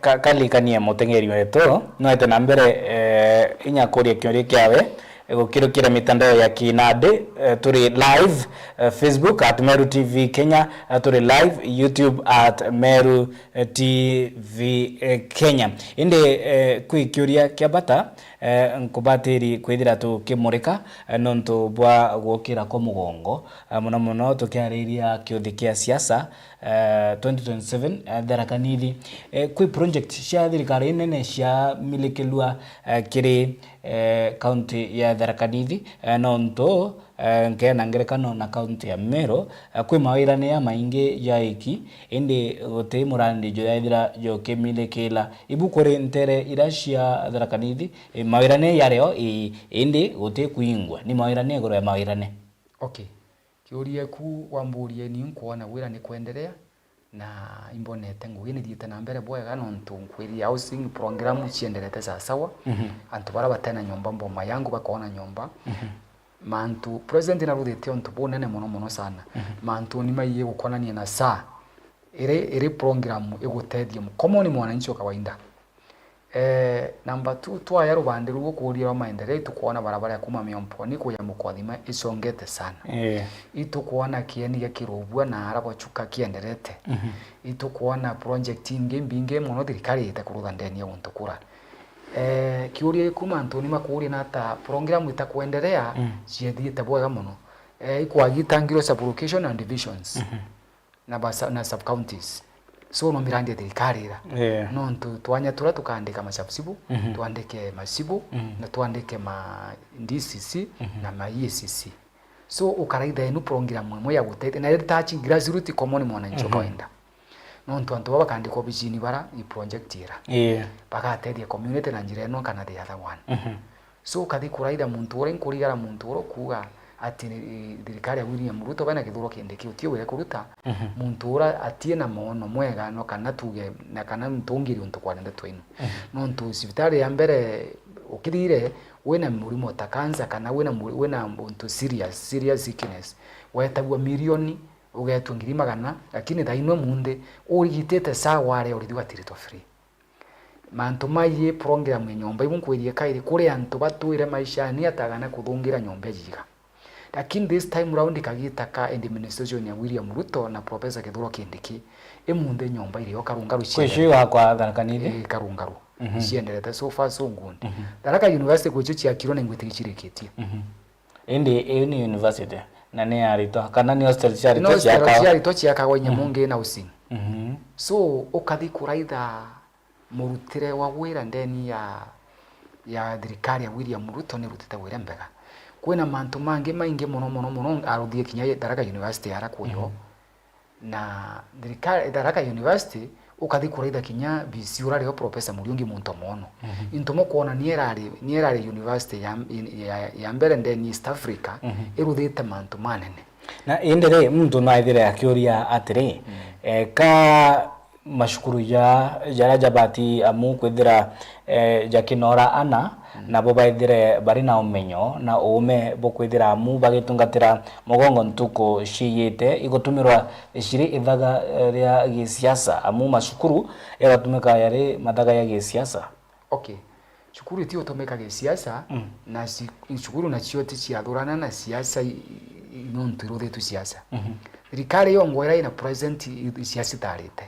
Speaker 1: kalikania mutengeri wetu no ete na mbere inya kuria kioria kiawe gukirukira mitandao ya kinade turi live Facebook at Meru TV Kenya turi live YouTube at Meru TV Kenya inde kwikiuria kiabata nkubatiri kwithira tukimurika nontu bwa gukira ko mugongo muno tukiariria kiuthi kia siasa 2027 Tharaka-Nithi kwi project cia thirikari nene cia milikelua kiri county ya Tharaka-Nithi nontu ngena ngerekano na county ya Meru kwi mawirane ya maingi ya iki indi guti murandi jo yaithira jo kimilekela ibukuri ntere iracia Tharaka-Nithi mawirane yareo indi guti kuingwa ni mawirane goro ya mawirane.
Speaker 2: Okay, kiuria ku wamburie ni nkuona wira ni kuendelea na imbonete ngugi ni thiete na mbere bwega nontu nkwiri housing program ciendelete sawa antu bara batena nyomba mboma yangu bakona nyomba mantu president na ruthite ontu bonene muno sana mantu ni maiye gukonania na saa ire program igutethia common mwananchi kawaida number 2 twaya rubande rugo kuria wa maendeleo tukuona barabara ya kuma Miomponi kuya Mukothima isongete sana itukuona kieni ya kirobua na arabo chuka kiendelete itukuona project inge mbinge muno thirikari itakurutha ndeni ya untukura kiuria kuma Antoni makuri na ta program itakuendelea ciethiete bwega muno ikwagitangiro sub location and divisions na sub counties so no mirandi thirikari no twanya tura tukandika macabsibu tuandike masibu na tuandike ma DCC na ma ECC so ukaraitha inu program mwe ya gutete na touch grassroots common mwananchi kawaida no antu baba kandiko bijini bara i project ira bagateria community na njira eno kana the other one so kathi kuraitha muntu ore nkurigara muntu oro kuga ati thirikari ya William Ruto bana kithuro kindi kiutio wira kuruta muntu ora atie na mono mwega no kana tuge na kana ntungiri untu kwanende twinu no ntu sibitari ya mbere ukirire wena murimo ta cancer kana wena untu serious sickness wetagwa milioni ugetwa 200,000 lakini thaino munde urigitete saware urithiwa tirito free mantu maiye program nyomba ibunkwiriye kairi kuri antu batuire maisha ni atagana kuthungira nyomba jiga lakini this time round kagitaka administration ya William Ruto na Professor Kithuro Kindiki emunde nyomba iri okarungaru
Speaker 1: kwishiwa kwa Tharaka-Nithi
Speaker 2: karungaru ciendelete so far so good Tharaka University kucho cia kiro na ingwitigikireketie
Speaker 1: indi ni university na ne arito kana ni hostel cia
Speaker 2: arito cia kagwenye mungi na using so ukathi kuraitha murutire wa wira ndeni ya thirikari ya William Ruto ni rutite wira mbega kwena mantu mangi maingi muno aruthie kinya Tharaka University ara kuyo na thirikari Tharaka University ukathi kuraitha kinya BC urareo Professor Muriungi muntu mono intomo kuona nierari university ya mbere ndeni East Africa iruthite mantu manene
Speaker 1: na indere muntu naithire akiuria atiri ka mashukuru ya jabati amu kwithira jakinora ana nabo baithire bari na umenyo na ume bokwithira amu bagitungatira mugongo ntuko ciyite igutumirwa ciri ithaga ria gisiasa amu mashukuru yagatumika yari mathaga ya gisiasa.
Speaker 2: Okay, shukuru ti utumika gisiasa na shukuru na cio ti ciathurana na siasa nontu iruthitu siasa thirikari yo ngwera ina present siasa tarite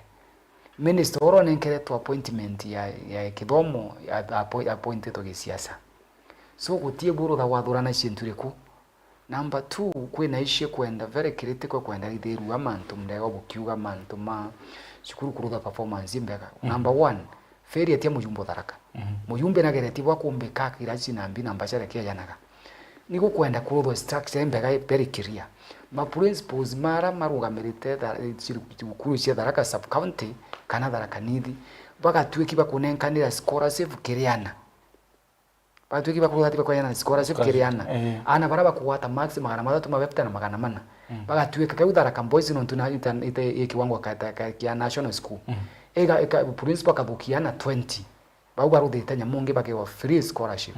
Speaker 2: minister oro nenkere to appointment ya kithomo appointed to gisiasa so gutie buru da wathurana cinturiko. Number 2 kwina ishe kwenda very critical kwenda ithiru amantu mndego bukiuga mantu ma cukuru kurutha performance mbega. Number 1 failure tia mujumbo tharaka mujumbe nagereti bwa kumbika kiraci na mbi namba chere kia yanaga nigo kwenda kurutha structure mbega very clear ma principles mara marugamirite cukuru cia tharaka sub county kana tharaka nithi bagatuiki bakunenkanira scholarship kiriana batuiki bakurutha kwa yana scholarship kiriana ana baraba kuwata max magana matatu mabepta na magana mana bagatuika kau tharaka boys no tuna ite kiwango kia national school ega principal kabukiana 20 bauga ruthite nyamungi bakiwa free scholarship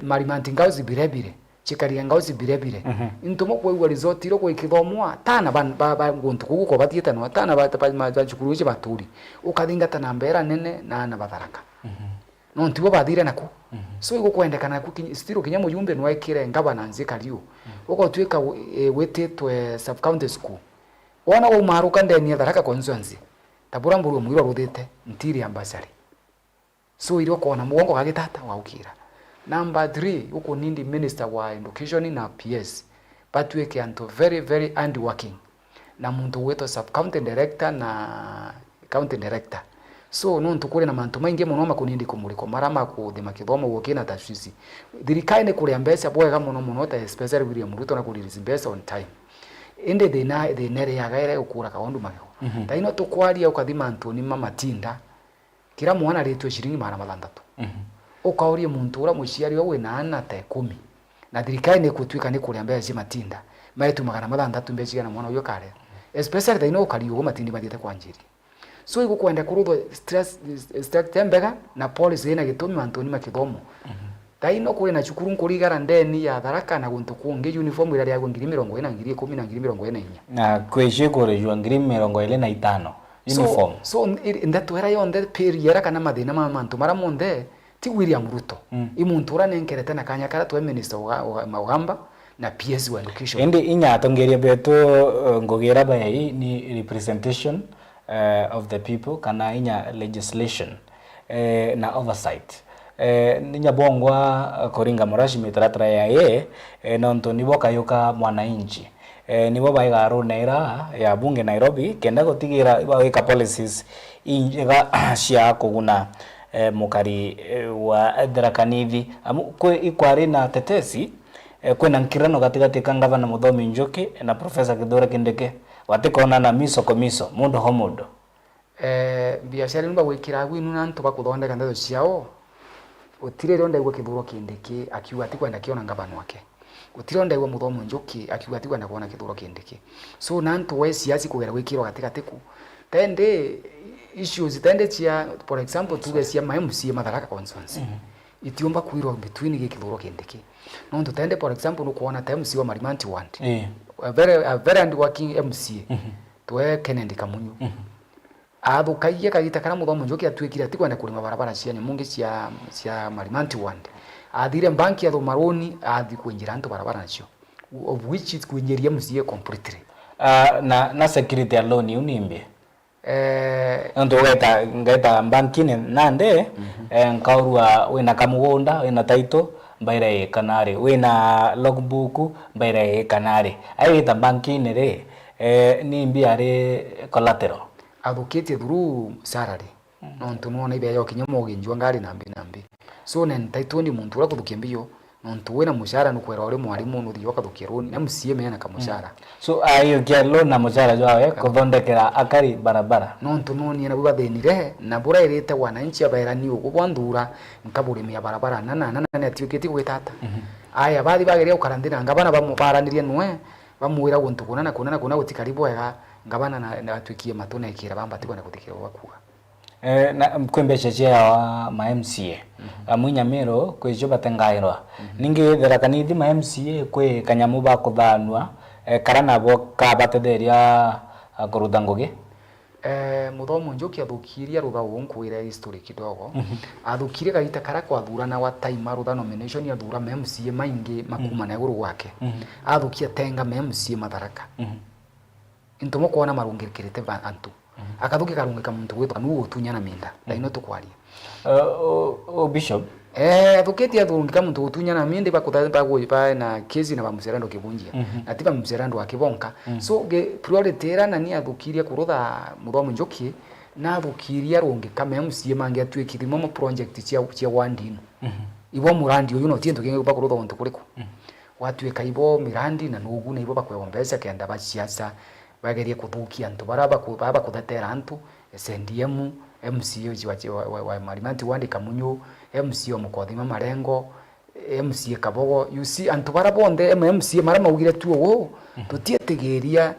Speaker 2: marimanti ngauzi birebire chikaria ngauzi birebire intumo kwa resort iro kwa ikithomwa tana ba guntu kuko bathiete no tana ba chukuru je baturi ukathinga na mbera nene na batharaka no ntibo bathire nako so iko kwendekana stiro kinyamo yumbe no ekire governance kariu uko twika wetitwe sub county school wana wa maruka ndeni tharaka constituency tabura mburu mwiro ruthite ntiri ambasari so iro kona mugongo gagitata wa ukira. Number 3 uko nindi minister wa education na PS batweke anto very very hardworking na muntu weto sub county director na county director so no ntukure na mantu maingi muno makunindi kumuliko marama kuthima kithomo gukina tashwici thirikari ne kuria mbesa bwega muno ta especially William Ruto na kuririza mbesa on time inde they nere yagaire ukura kaundu magego taino tukwaria ukathima antoni mamatinda kira mwana ritwe shiringi mara 6 ukaurie muntu ura muciari we na ana ta 10 na thirikari ne kutwika ne kuria mbesa matinda maitu magana 6 mbesa na mwana uyo kare especially taino ukariugo matindi mathiete kwa njiri so iko kwenda kurutho stress tembega na policy ina gitumi antoni makithomo taino kuri na cukuru nkurigara ndeni ya tharaka na guntu kungi uniform ira ya 2020 na 2010 na 2024
Speaker 1: na kweje kore ju 2025 uniform
Speaker 2: so ndatwera yonde period kana mathina ma mantu mara monde ti William Ruto imuntu ura nenkerete na kanya kara twa minister wa Ugamba na PS wa education
Speaker 1: indi inyatongeria beto ngogira bayi ni representation of the people kana inya legislation na oversight ninya bongwa koringa morashi mitratra ya ye nonto nibo kayuka mwananchi nibo baigaro nera ya bunge Nairobi kenda gotigira ibaweka policies injega cia kuguna mukari wa Tharaka-Nithi kwe ikwari na tetesi kwena nkirano gatigati ka gavana Muthomi Njuki na Professor Kithure Kindiki watikona na miso komiso mundu homundo biashara nimba gwikira gwinu na ntu bakuthondeka ndeto ciao utire ronda igwe Kithure Kindiki akiuga ati kwenda kiona gavana wake utire ronda igwe Muthomi Njuki akiuga ati kwenda kuona Kithure Kindiki so na ntu we siasi kugera gwikirwa katikati ku tende issues tende cia for example tuge cia MMC Matharaka constituency itiomba kuirwa between Kithure Kindiki no ntu tende for example no kuona MC wa Marimanti want very hardworking MCA twe Kennedy Kamunyu athukagia kagita kana Muthomi Njuki atwikire ati kwenda kurima barabara cia nyamungi cia Marimanti want athire banki ya Thomaroni athi kuinjira ntu barabara nacio of which is kuinjiria MCA completely na security alone unimbe ndo ngeta bankini nande nkaurua wina kamugunda wina taito mbaire kanare wina logbook mbaire kanare aita bankini re ni mbia re collateral advocate through salary no ntuno ibe yo kinyamo ginjwa ngari nambi so nen taito ni muntu ura kuthukia mbio no ntuwe na mushara nukwera ore mwarimu no thiyo kathukia roni na MCA mena kamushara so ayo kialo na mushara jwawe kuthondekera akari barabara no ntuno ni na bwathenire na bura irite wananchi abairani ukubwandura nkaburimia barabara nana atiukiti gwitata aya bathi bageria ukarandira ngabana bamubaranirie nwe bamwira guntu kuna gutikaribu wega ngabana na atwikie matuna ikira bamba tikona kuthikira wakuga na kwembesha cia wa ma MCA amunyamiro kwejo batengairwa ningi Tharaka-Nithi ma MCA kwe kanyamu ba kuthanwa karana bo ka batetheria kuruta ngugi Muthomi Njuki athukiria rutha unkwira history kidogo athukiria kaita kara kwa thurana wa time rutha nomination ya thura MCA maingi makuma na iguru gwake athukia tenga MCA Matharaka
Speaker 2: intomo kuona marungirikirite antu akathuki karungika muntu gwitwa nu utunyana minda ndaino tukwaria
Speaker 1: Bishop
Speaker 2: athuketi athungika muntu utunyana minda bakutha pa na kezi na bamuserando kibunjia na tiba muserando akibonka so priority era na ni athukirie kurutha muthomo njoki na athukirie rungi kama MCA mangi atwikithimo mo project cia wandino ibo murandi uyu no tiento kingi bakurutha untu kuriku watwika ibo mirandi na nugu na ibo bakwewa mbeca kenda baciaca bagerie kuthukia antu baraba kuthetera antu SNDM MCA wa Marimanti Wandi Kamunyu MCA Mukothima Marengo MCA Kabogo you see antu barabonde MCA mara maugire tuo tutietegeria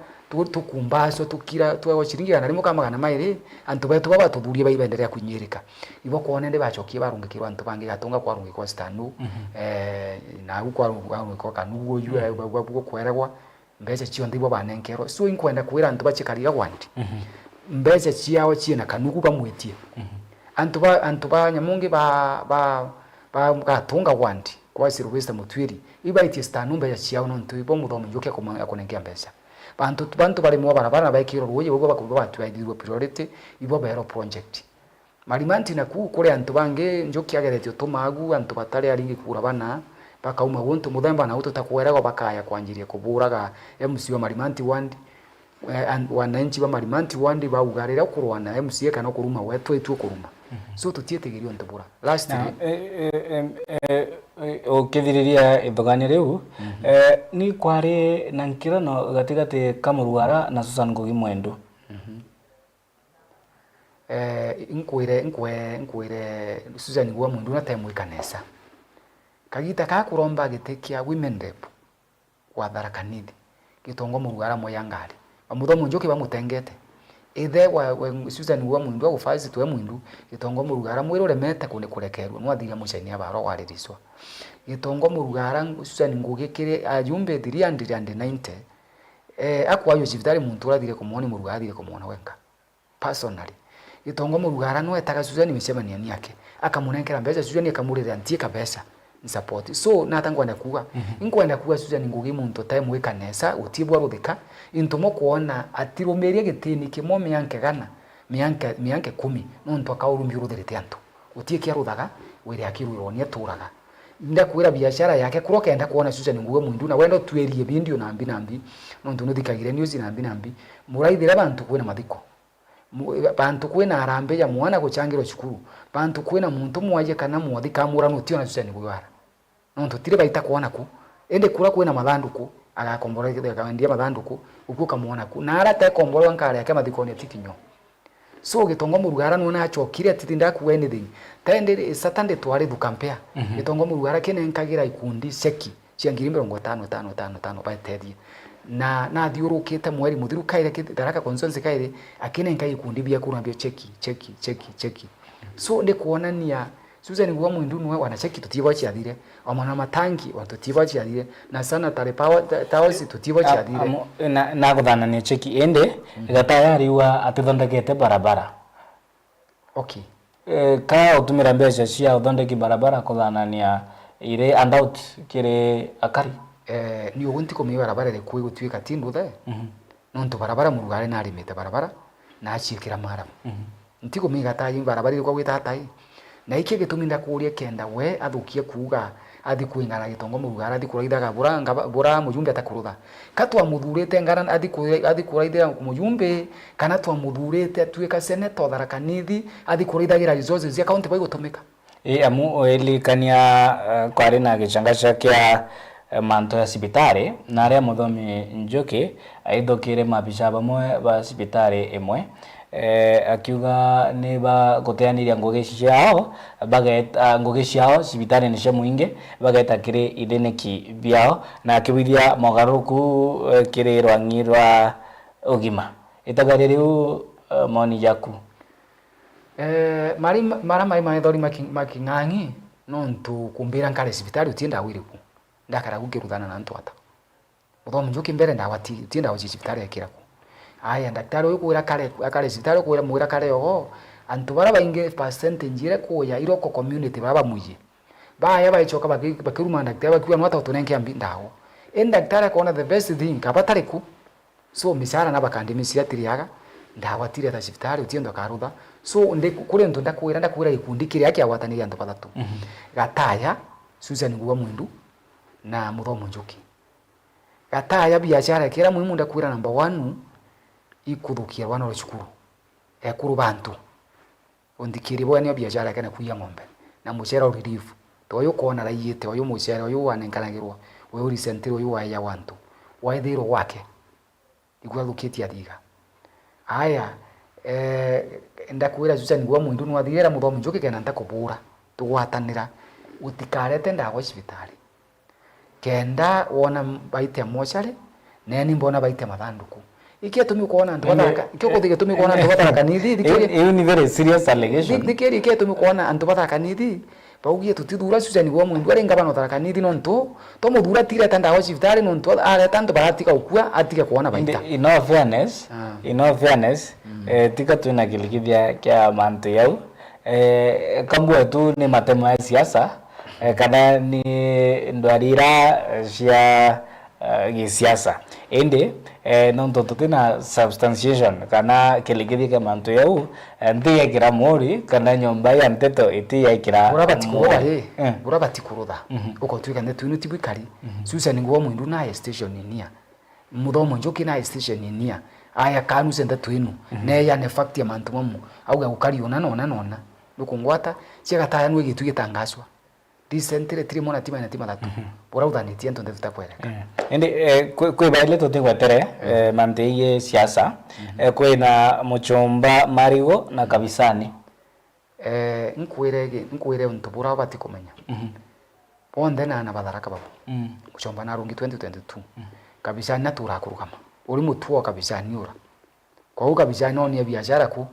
Speaker 2: tukumbaso tukira tuwa chiringi na rimo kama kana maire antu betu baba tuthurie baibenderea kunyirika ibo kuone ndi bachokie barungikirwa antu bangi gatunga kwarungi kwa stanu na ukwarungi kwa kanugo yu babo kweregwa mbeca cio ndibo banenkero so inkwenda kwira antu bachikariga Wandi mbeca ciao ciena kanugu bamwitie antu ba nyamungi ba gatunga Wandi kwa Sylvester Mutwiri ibaitie stanu mbeca ciao no ntu ibo muthomo njuke akonengia mbeca bantu bali mwa barabara baikiro ruye bwo bakuba batwaithirwe priority ibo bero project Marimanti na kuri antu bange njoki ageretio tumagu antu batari aringi kura bana bakauma wontu muthemba na ututakweraga bakaya kwanjiria kuburaga MCA wa Marimanti Wandi wananchi ba Marimanti Wandi baugarira kurwa na MCA kana kuruma wetu itu kuruma so tutietegerio ntubura last
Speaker 1: ukithiriria ithogani riu ni kwari na nkirano gatigati Kamurugara na Susan Ngugi Mwendũ inkwire Susan Ngugi Mwendũ na time ikanesa kagita ka kuromba gitekia women rep wa Tharaka Nithi gitongo Murugara moyangari amuthomo njoki bamutengete ithe wa Susan Ngugi Mwendũ ufazi twe Mwendũ gitongo Murugara mwiro remete kune kurekerwa mwathira muceni abaro waririswa gitongo Murugara Susan Ngugi kire ajumbe 390 akwayo civitari muntu urathire kumuoni Murugara thire kumuona wenka personally gitongo Murugara no etaka Susan micemania ni yake akamunenkera mbeca Susan akamurire antie kabesa support so natangwa nakuga inkwenda kuga Susan Ngugi muntu time wikanesa utibwa ruthika intumo kuona atirumeria gitini kimo mianke gana mianke 10 nonto akaurumbi ruthirite antu utiekia ruthaga wiri akirwirwo ni aturaga ndakwira biashara yake kuroka enda kuona Susan Ngugi Mwendũ na wendo twerie video nambi nonto nuthikagire news nambi muraithira bantu kwina mathiko bantu kwina arambe ya mwana guchangiro cukuru bantu kwina muntu mwaje kana mwathi kamura nutio na Susan Ngugi nonto tire baita kuona ku ende kura kwina mathanduku agakombora githe akawendia mathanduku ukuka muona ku na arata kombora nkare yake mathiko ni tikinyo so gitongo Murugara no na chokire titinda ku anything tende Saturday twari dukampea gitongo Murugara kene nkagira ikundi seki cia 50,555 baterie na thiurukite mweri muthiru kaire Tharaka consensus kaire akine nkai ikundi bia kurambia cheki so ndi kuonania Susan Ngugi Mwendũ nwe wana cheki tutiwa chiathire amana matangi watutiwa chiathire na sana tare power tawasi tutiwa chiathire na guthana ni cheki ende gatayariwa atithondekete barabara
Speaker 2: okay
Speaker 1: ka utumira mbeca cia uthondeki barabara kuthanania ire handout kire akari
Speaker 2: ni ugunti komi barabara ire kwi gutwika tindu the nonto barabara Murugara na arimete barabara na achikira mara ntiko migatayi barabara ire kwa gwitatai na iki gituminda kuria kenda we athukie kuga athi kuingana gitongo Murugara athi kuraithaga bura mujumbe atakurutha katwa muthurite ngana athi kuraithira mujumbe kana twa muthurite atuika senator Tharaka Nithi athi kuraithagira resources ya county bai gutumika
Speaker 1: amu elikania kwari na gichangasha kia manto ya sibitari na aria muthomi Njoki aithokire mabica bamwe ba sibitari imwe akiuga ni ba guteaniria ngugi ciao bageta ngugi ciao cibitari ni cia muinge bageta kiri itheneki biao na akibithia mogaruku kiri rwangi rwa ugima itagari riu moni yaku
Speaker 2: mari thori makingangi nontu kumbira nkare cibitari utienda wiriku ndakara gukiruthana na ntwata uthomi Njoki mbere ndawati utienda uci cibitari ekiraku aya daktari uyu kwira kare cibitari kwira mwira kare ogo antu bara bainge percentage ire kuya iroko community baba muije baya baichoka bakiruma daktari bakiwa nwata utunenke ambi ndaho en daktari kona the best thing kabatari ku so mishara na bakandimisia tiriaga ndawatire ta cibitari utiendo karutha so ndi kuri ntu ndakwira ikundi kiri yake awatani antu batatu gataya Susan Nguga Mwindu na Muthomo Njuki gataya biashara kira muhimu ndakwira number 1 ikuthukia wana cukuru ekuru bantu ondikiri bwana biashara kana kuya ng'ombe na mucera relief toyo kona raiyete oyo mucera oyo wanenkanagirwa oyo recently oyo waya wantu waithiro wake igwathukitie athiga aya ndakwira Susan Nguga Mwindu nwathigera Muthomo Njuki kana ntakubura tugwatanira utikarete ndago cibitari kenda wona baite mochari neni mbona baite mathanduku ikiatumi kuona antu bathaka ikikuthige tumi kuona antu bathaka nithi
Speaker 1: dikiri ni very serious allegation
Speaker 2: dikiri ikiatumi kuona antu bathaka nithi baugie tutithura Susan Nguga Mwindu ari ngabano thaka nithi nontu to muthura tire tandago cibitari nontu are tantu baratika ukua atige kuona baita
Speaker 1: in all fairness tika tuna kilikithia kia mantu yau kambua tu ni matemo ya siasa kana ni ndwarira cia gisiasa indi nonto tutina substantiation kana kilikithia kia mantu yau ndi yakira mori kana nyomba ya nteto iti yakira
Speaker 2: burabati kurutha uko twika ndetu inu tibikari Susan Nguga Mwindu na station nia Muthomo Njuki na station nia aya kanu senda twinu neya ne fact ya mantu mamu auga ukari ona nukungwata ciagataya nwe gitu gitangaswa recently 3 mona tima na tima tatu bora udhanitie ntonde tutakweleka
Speaker 1: indi kwe baile tutigwetere manteiye siasa kwe na Muchomba Marigo na Kabisani
Speaker 2: nkwire untu bora bati kumenya bonde na Batharaka babo Muchomba na rungi 2022 Kabisani natura kurugama uri mutuo Kabisani ura kwa hiyo Kabisani no ni biashara ku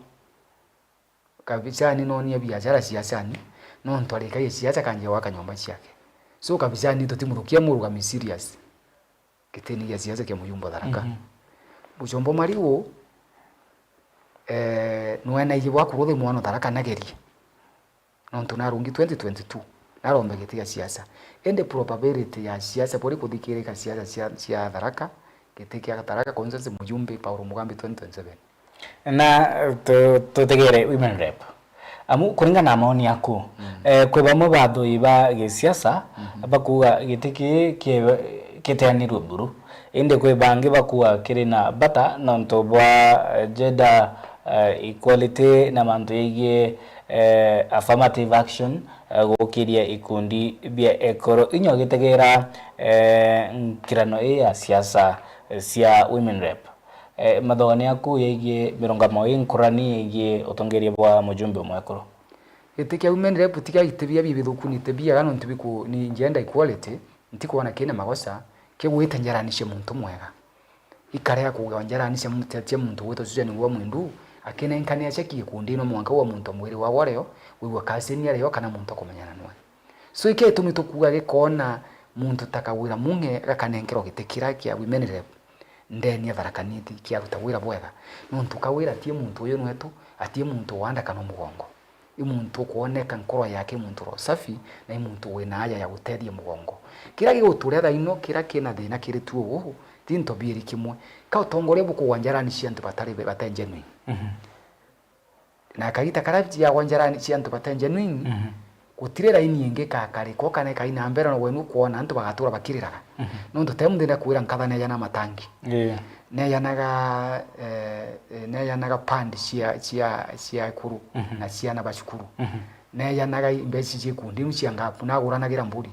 Speaker 2: Kabisani no ni biashara siasani no ntwarika ye siasa kanje waka nyomba ciake so Kabisani tutimurukia murugami serious kiteni ya siasa ke muyumba Tharaka Muchomba Marigo nuena yiwa kuruthe mwana Tharaka nagerie no tunarungi 2022 narombe gitia siasa ende probability ya siasa bori kuthikirika siasa cia Tharaka gitikia Tharaka consensus mujumbe Paul Mugambi 2027
Speaker 1: na tutegere women rep amu kuringa na maoni yako kwe bamwe bathoi ba gisiasa bakuga gitiki kiteanirwe buru inde kwe bangi bakuga kiri na bata nonto bwa gender equality na mantu yigie affirmative action gukiria ikundi bia ekoro inyo gitegera nkirano ya siasa cia women rep mathogani yaku yigie mirongamo inkurani yigie utongeria bwa mujumbe mwekoro
Speaker 2: itikia women rep tikia itebia bibithuku ni tebia gano ntibiku ni gender equality ntikuona kina magosa kigwita njaranishe muntu mwega ikare akuga njaranishe mutetie muntu wito Susan Nguga Mwindu akina nkania cheki ikundi no mwanka wa muntu mwiri wa wareo wiwa kasini yale kana muntu kumenyana nwe so ike tumito kuga gikona muntu takawira munge gakanengero gitekira kia women rep ndeni ya Tharaka Nithi kia rutawira bwega nontu kawira tie muntu uyu nwetu atie muntu wanda kana mugongo imuntu kuoneka nkoro yake muntu ro safi na imuntu wena haya ya gutethia mugongo kira giguturetha ino kira kina thina kiri tu uhu tinto biri kimwe ka utongore buku wanjarani cia antu batari batenjenwe na kaita karabji ya wanjarani cia antu batenjenwe gutire raini inge kakari ko kana kaina mbere no wenu kuona antu bagatura bakiriraga nonto temundira kwira nkathane yana matangi ne yanaga pandi cia kuru na ciana bacukuru ne yanaga imbeci cikundi cia ngapu na guranagira mburi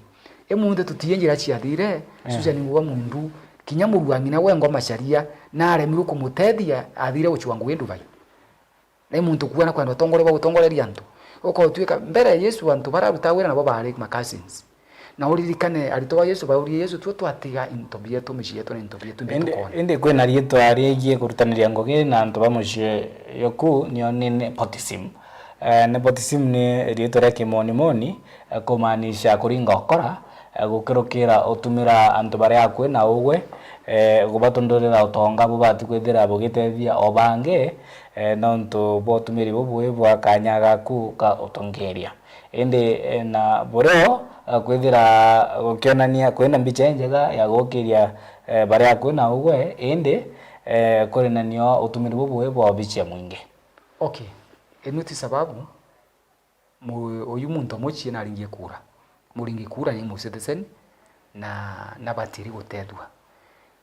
Speaker 2: emunde tutiyenjira ciathire Susan Nguga Mwindu kinyamurwangi na wengo macharia na aremi kumutethia athire guchwangu wendu bai na muntu kuona kwenda tongore ba gutongoreria antu uko twika mbere Yesu antu bararutawira nabo bari ma cousins na uririkane alitoa Yesu bauri Yesu tu twatiga intobie tu micie tu intobie tu ndikona
Speaker 1: inde kwena rietwa arigie kurutaniria ngoge na antu bamucie yoku nio ni nepotism nepotism ni rietwa rya kimoni kumaanisha kuringa okora gukirukira utumira antu baria akwe na ugwe gubatondorera utonga bubati kwithira bugitethia obange nonto botumiri bubwe bwa kanyaga ku ka utongeria indi na boreo kwithira gukionania kwenda mbicha njega ya gukiria baria akwe na ugwe indi kuri na nio utumiri bubwe bwa bichia mwingi.
Speaker 2: Okay, enuti sababu uyu muntu mochi na aringie kura muringi kura ni mu-citizen na batiri gutethwa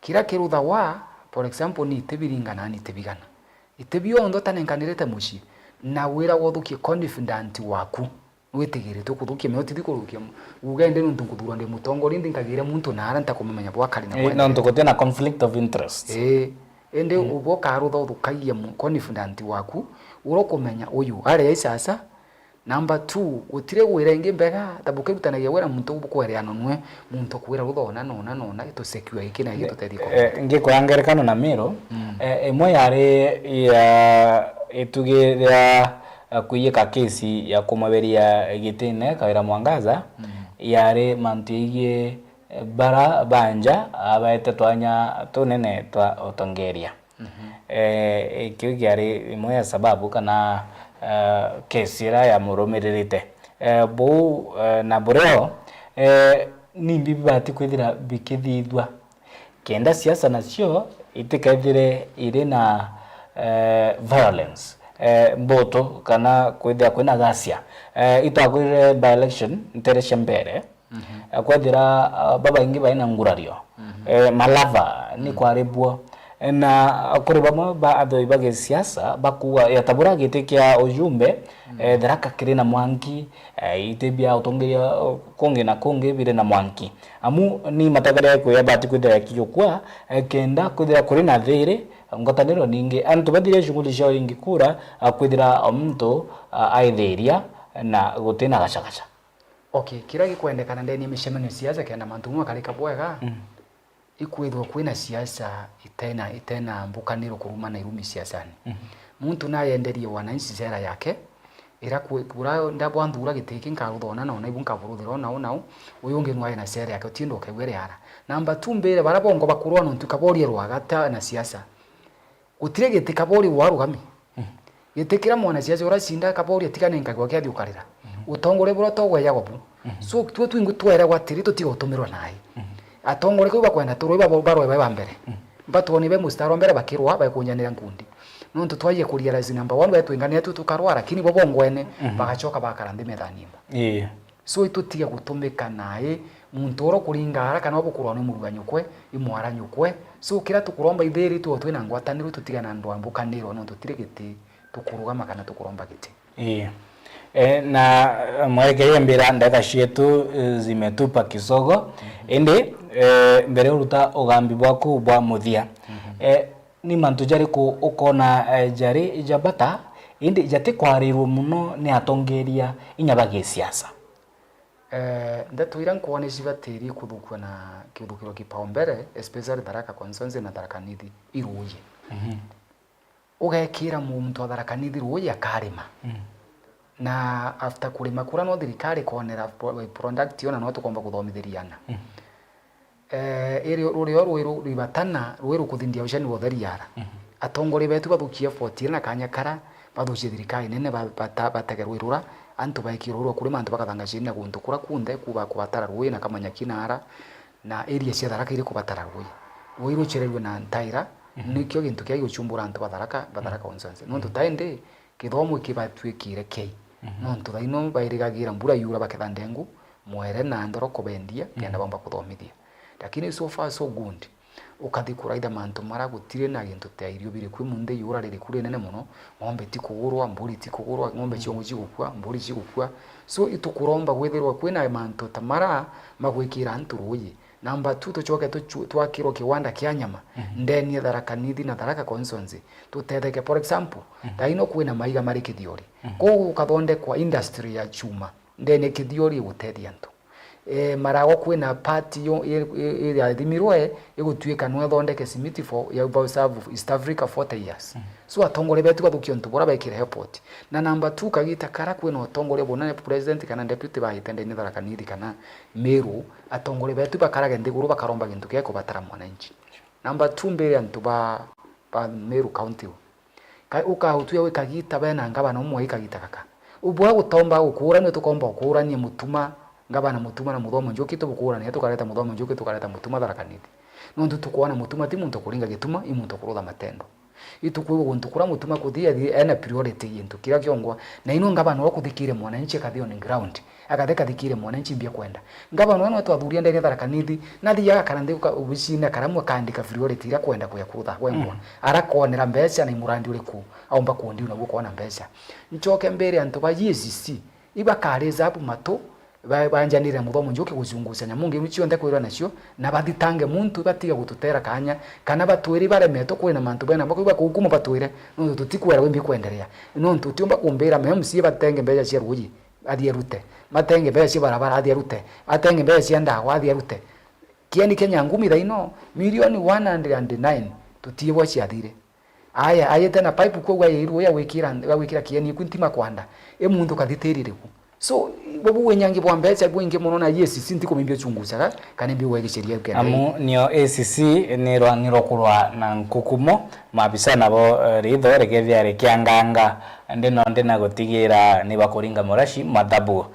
Speaker 2: kira kirutha wa for example ni tebiringana ni tebigana itebiondo tanenkanirete muci na wira wothukie confident waku witigirite kuthukia meo tithi kurukia ugende nuntu kuthura ndi mutongori ndi nkagire muntu na aranta kumenya bwa kali na
Speaker 1: na ntu gutena conflict of interest
Speaker 2: ende ubo karutha uthukagia confident waku urokumenya uyu ari isasa. Number 2 utire gwira ingi mbega tabuke butanagia wera muntu ubukwere anonwe muntu kwira ruthona nona to secure ikina igito tethiko
Speaker 1: ngi kwangerekano na miro emwe yari ya etugira kuyika kesi ya kumaberia gitine kaira Mwangaza yari mantigie bara banja abaete twanya tunene twa otongeria ikyo yari imwe ya sababu kana kesira ya murumiririte bu na bureho ni bibati kwithira bikithithwa kenda siasa nacio itikaithire ire na violence mboto kana kwithira kwina gasia itakwire by election interesha mbere kwithira baba ingi baina ngurario malava ni kwaribwo na kuri bamwe ba athoi bage siasa bakuwa yatabura gitekia ujumbe Tharaka kiri na Mwangi itebia utongeria konge na konge bire na Mwangi amu ni matagara ko yabati kwithira kiyokwa kenda kwithira kuri na thire ngotaniro ningi antu badire shughuli shao ingi kura kwithira mtu aithiria na gutena gacagaca.
Speaker 2: Okay, kira gikwendekana ndeni mishemanio siasa kenda mantu mwa kalika bwega ikwithwa kwina siasa itena mbukaniro kuruma na irumi siasani muntu nayenderie wananchi sera yake ira kura ndabwanthura gitiki nkaruthona na ibunka buruthiro na uyu ngi nwaye na sera yake tindo kegwere ara. Number 2 mbere barabongo bakurwa nuntu kaborie rwagata na siasa utire gitika bori warugami gitikira mwana siasa ura sinda kaborie tikane nkagwa kya diukarira utongore buro togwe yagobu so tuwe twingu twera gwatiri tutigotumirwa naye atongore ko bakwenda turoiba barwe ba mbere mbatoni be mustaro mbere bakirwa bakunyanira nkundi nonto twaye kuria razi number 1 betwingania tukarwa lakini bo bongwene bagachoka bakarande methanimba so itutiga gutumika naye muntu oro kuringara kana obukurwa no muruganyukwe imwaranyukwe so kira tukuromba itheri tu twina ngwataniro tutigana ndo ambukaniro nonto tirigiti tukurugama kana tukuromba giti
Speaker 1: na mwekeye mbira ndaka cietu zimetupa kisogo indi mbere uruta ugambi bwaku bwa muthia ni mantu jari ku ukona jari jabata indi jati kwarirwo muno ni atongeria inyabage siasa
Speaker 2: ndatuira nkuone cibatiri kuthukwa na kithukiro kipaumbere especially Tharaka Constituency na Tharaka Nithi iruye ugekira muntu wa Tharaka Nithi ruye akarima na after kurima kura no thirikari konera product yona no tukomba kuthomithiriana rurio rwibatana rwiru kuthindia ucani wotheriara atongori betu bathukia 14 na kanyakara bathucie thirikari nene batagerwirura antu baikirurwa kuri mantu bakathanga cini na guntu kura kunde kuba kubatara rwi na kamanyakinara na area cia Tharaka iri kubatara rwi wiru chererwe na ntaira nikyo gintu kia guchumbura antu Tharaka Constituency nontu tainde kithomo kibatwikire kei nontu thaino bairigagira mbura yura baketha ndengu mwere na ndoro kubendia kenda bomba kuthomithia lakini so far so good ukathikura ida mantu mara gutire na gintu ta irio bire kwi munde yura riri kuri nene muno ngombe tikugurwa mburi tikugurwa ngombe ciongo cigukua mburi cigukua so itukuromba gwithirwa kwina mantu tamara magwikira antu ruyi. Number 2 tuchoke twakiro kiwanda kia nyama ndeni Tharaka Nithi na Tharaka Constituency tutetheke for example daino kwina maiga mari kithiori ko ukathonde kwa industry ya chuma ndeni kithiori gutethia antu marago kwina party yo ya thimirwe igutwika no thondeke simiti for ya serve East Africa 40 years so atongore betu bathukio ntu bora bekire airport na number 2 kagita kara kwina atongore bonane president kana deputy bahitende ni Tharaka Nithi kana Meru atongore betu bakarage ndiguru bakaromba gintu keko batara mwananchi. Number 2 mbere antu ba Meru county kai ukahutuya we kagita bena ngabana umwe ikagita kaka ubwa gutomba ukura ni tukomba ukura ni mutuma ngabana mutuma na muthomo njuki tubukura ni tukareta muthomo njuki tukareta mutuma Tharaka Nithi
Speaker 3: nondu tukuona mutuma ti muntu kuringa gituma i muntu kurutha matendo itukwe guntu kura mutuma kuthia ena priority gintu kira kiongwa na ino ngabano wakuthikire mwananchi kathi on ground akatheka thikire mwananchi mbia kwenda ngabano wana watu athuria ndani Tharaka Nithi na thia kana ndika ubicine karamwe kaandika priority ira kwenda kuya kurutha wengwa arakonera mbeca na imurandi uriku aumba kundi una gukona mbeca nchoke mbere antu ba GCC iba kareza hapo mato banjanire muthomo njoke guzungusanya mungi rucio nde kwirwa nacio na bathitange muntu batiga gututera kanya kana batwiri baremeto kwina mantu bena bako bakukuma batwire no tutikwera wimbi kwenderea no tutiomba kumbira MC batenge mbeja cia ruji athie rute matenge mbeja cia barabara athie rute atenge mbeja cia ndawa athie rute kieni Kenya ngumi thaino milioni 109 tutiibwa ciathire aya ayete na pipe kwa yiru ya wikira kieni kuntima kwanda muntu kathitirireku so bobu wenyangi bwa mbeca gwingi muno na yes sinti kumimbia chunguza kana mbi wegisheria ukenda
Speaker 1: amu nio ACC ni rwaniro kurwa na nkukumo mabisa nabo ritho rekethia rekianganga ndina gutigira ni bakuringa morashi mathabu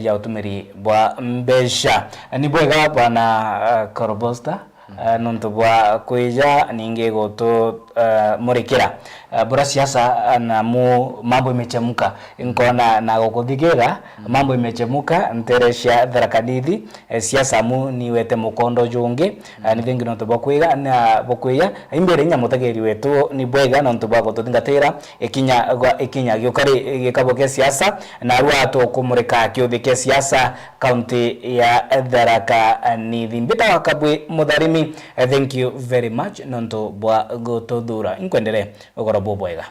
Speaker 1: ya utumiri bwa mbesha ni bwega bwana Korobosta nonto bwa kuija ninge goto murekera bura siasa na mambo imechemuka nkona na gukuthigira mambo imechemuka nteresha Tharaka Nithi siasa mu ni wete mukondo jungi ni thingi nonto bwa kuiga na bokwiya imbere nya mutageri wetu ni bwega nonto bwa gututhingatira ikinya giukari gikaboke siasa na ruato kumurika kiuthike siasa county ya Tharaka Nithi mbita wakabwe mutharimi. Thank you very much nonto bwa gotothura inkwendere ugoro bwega.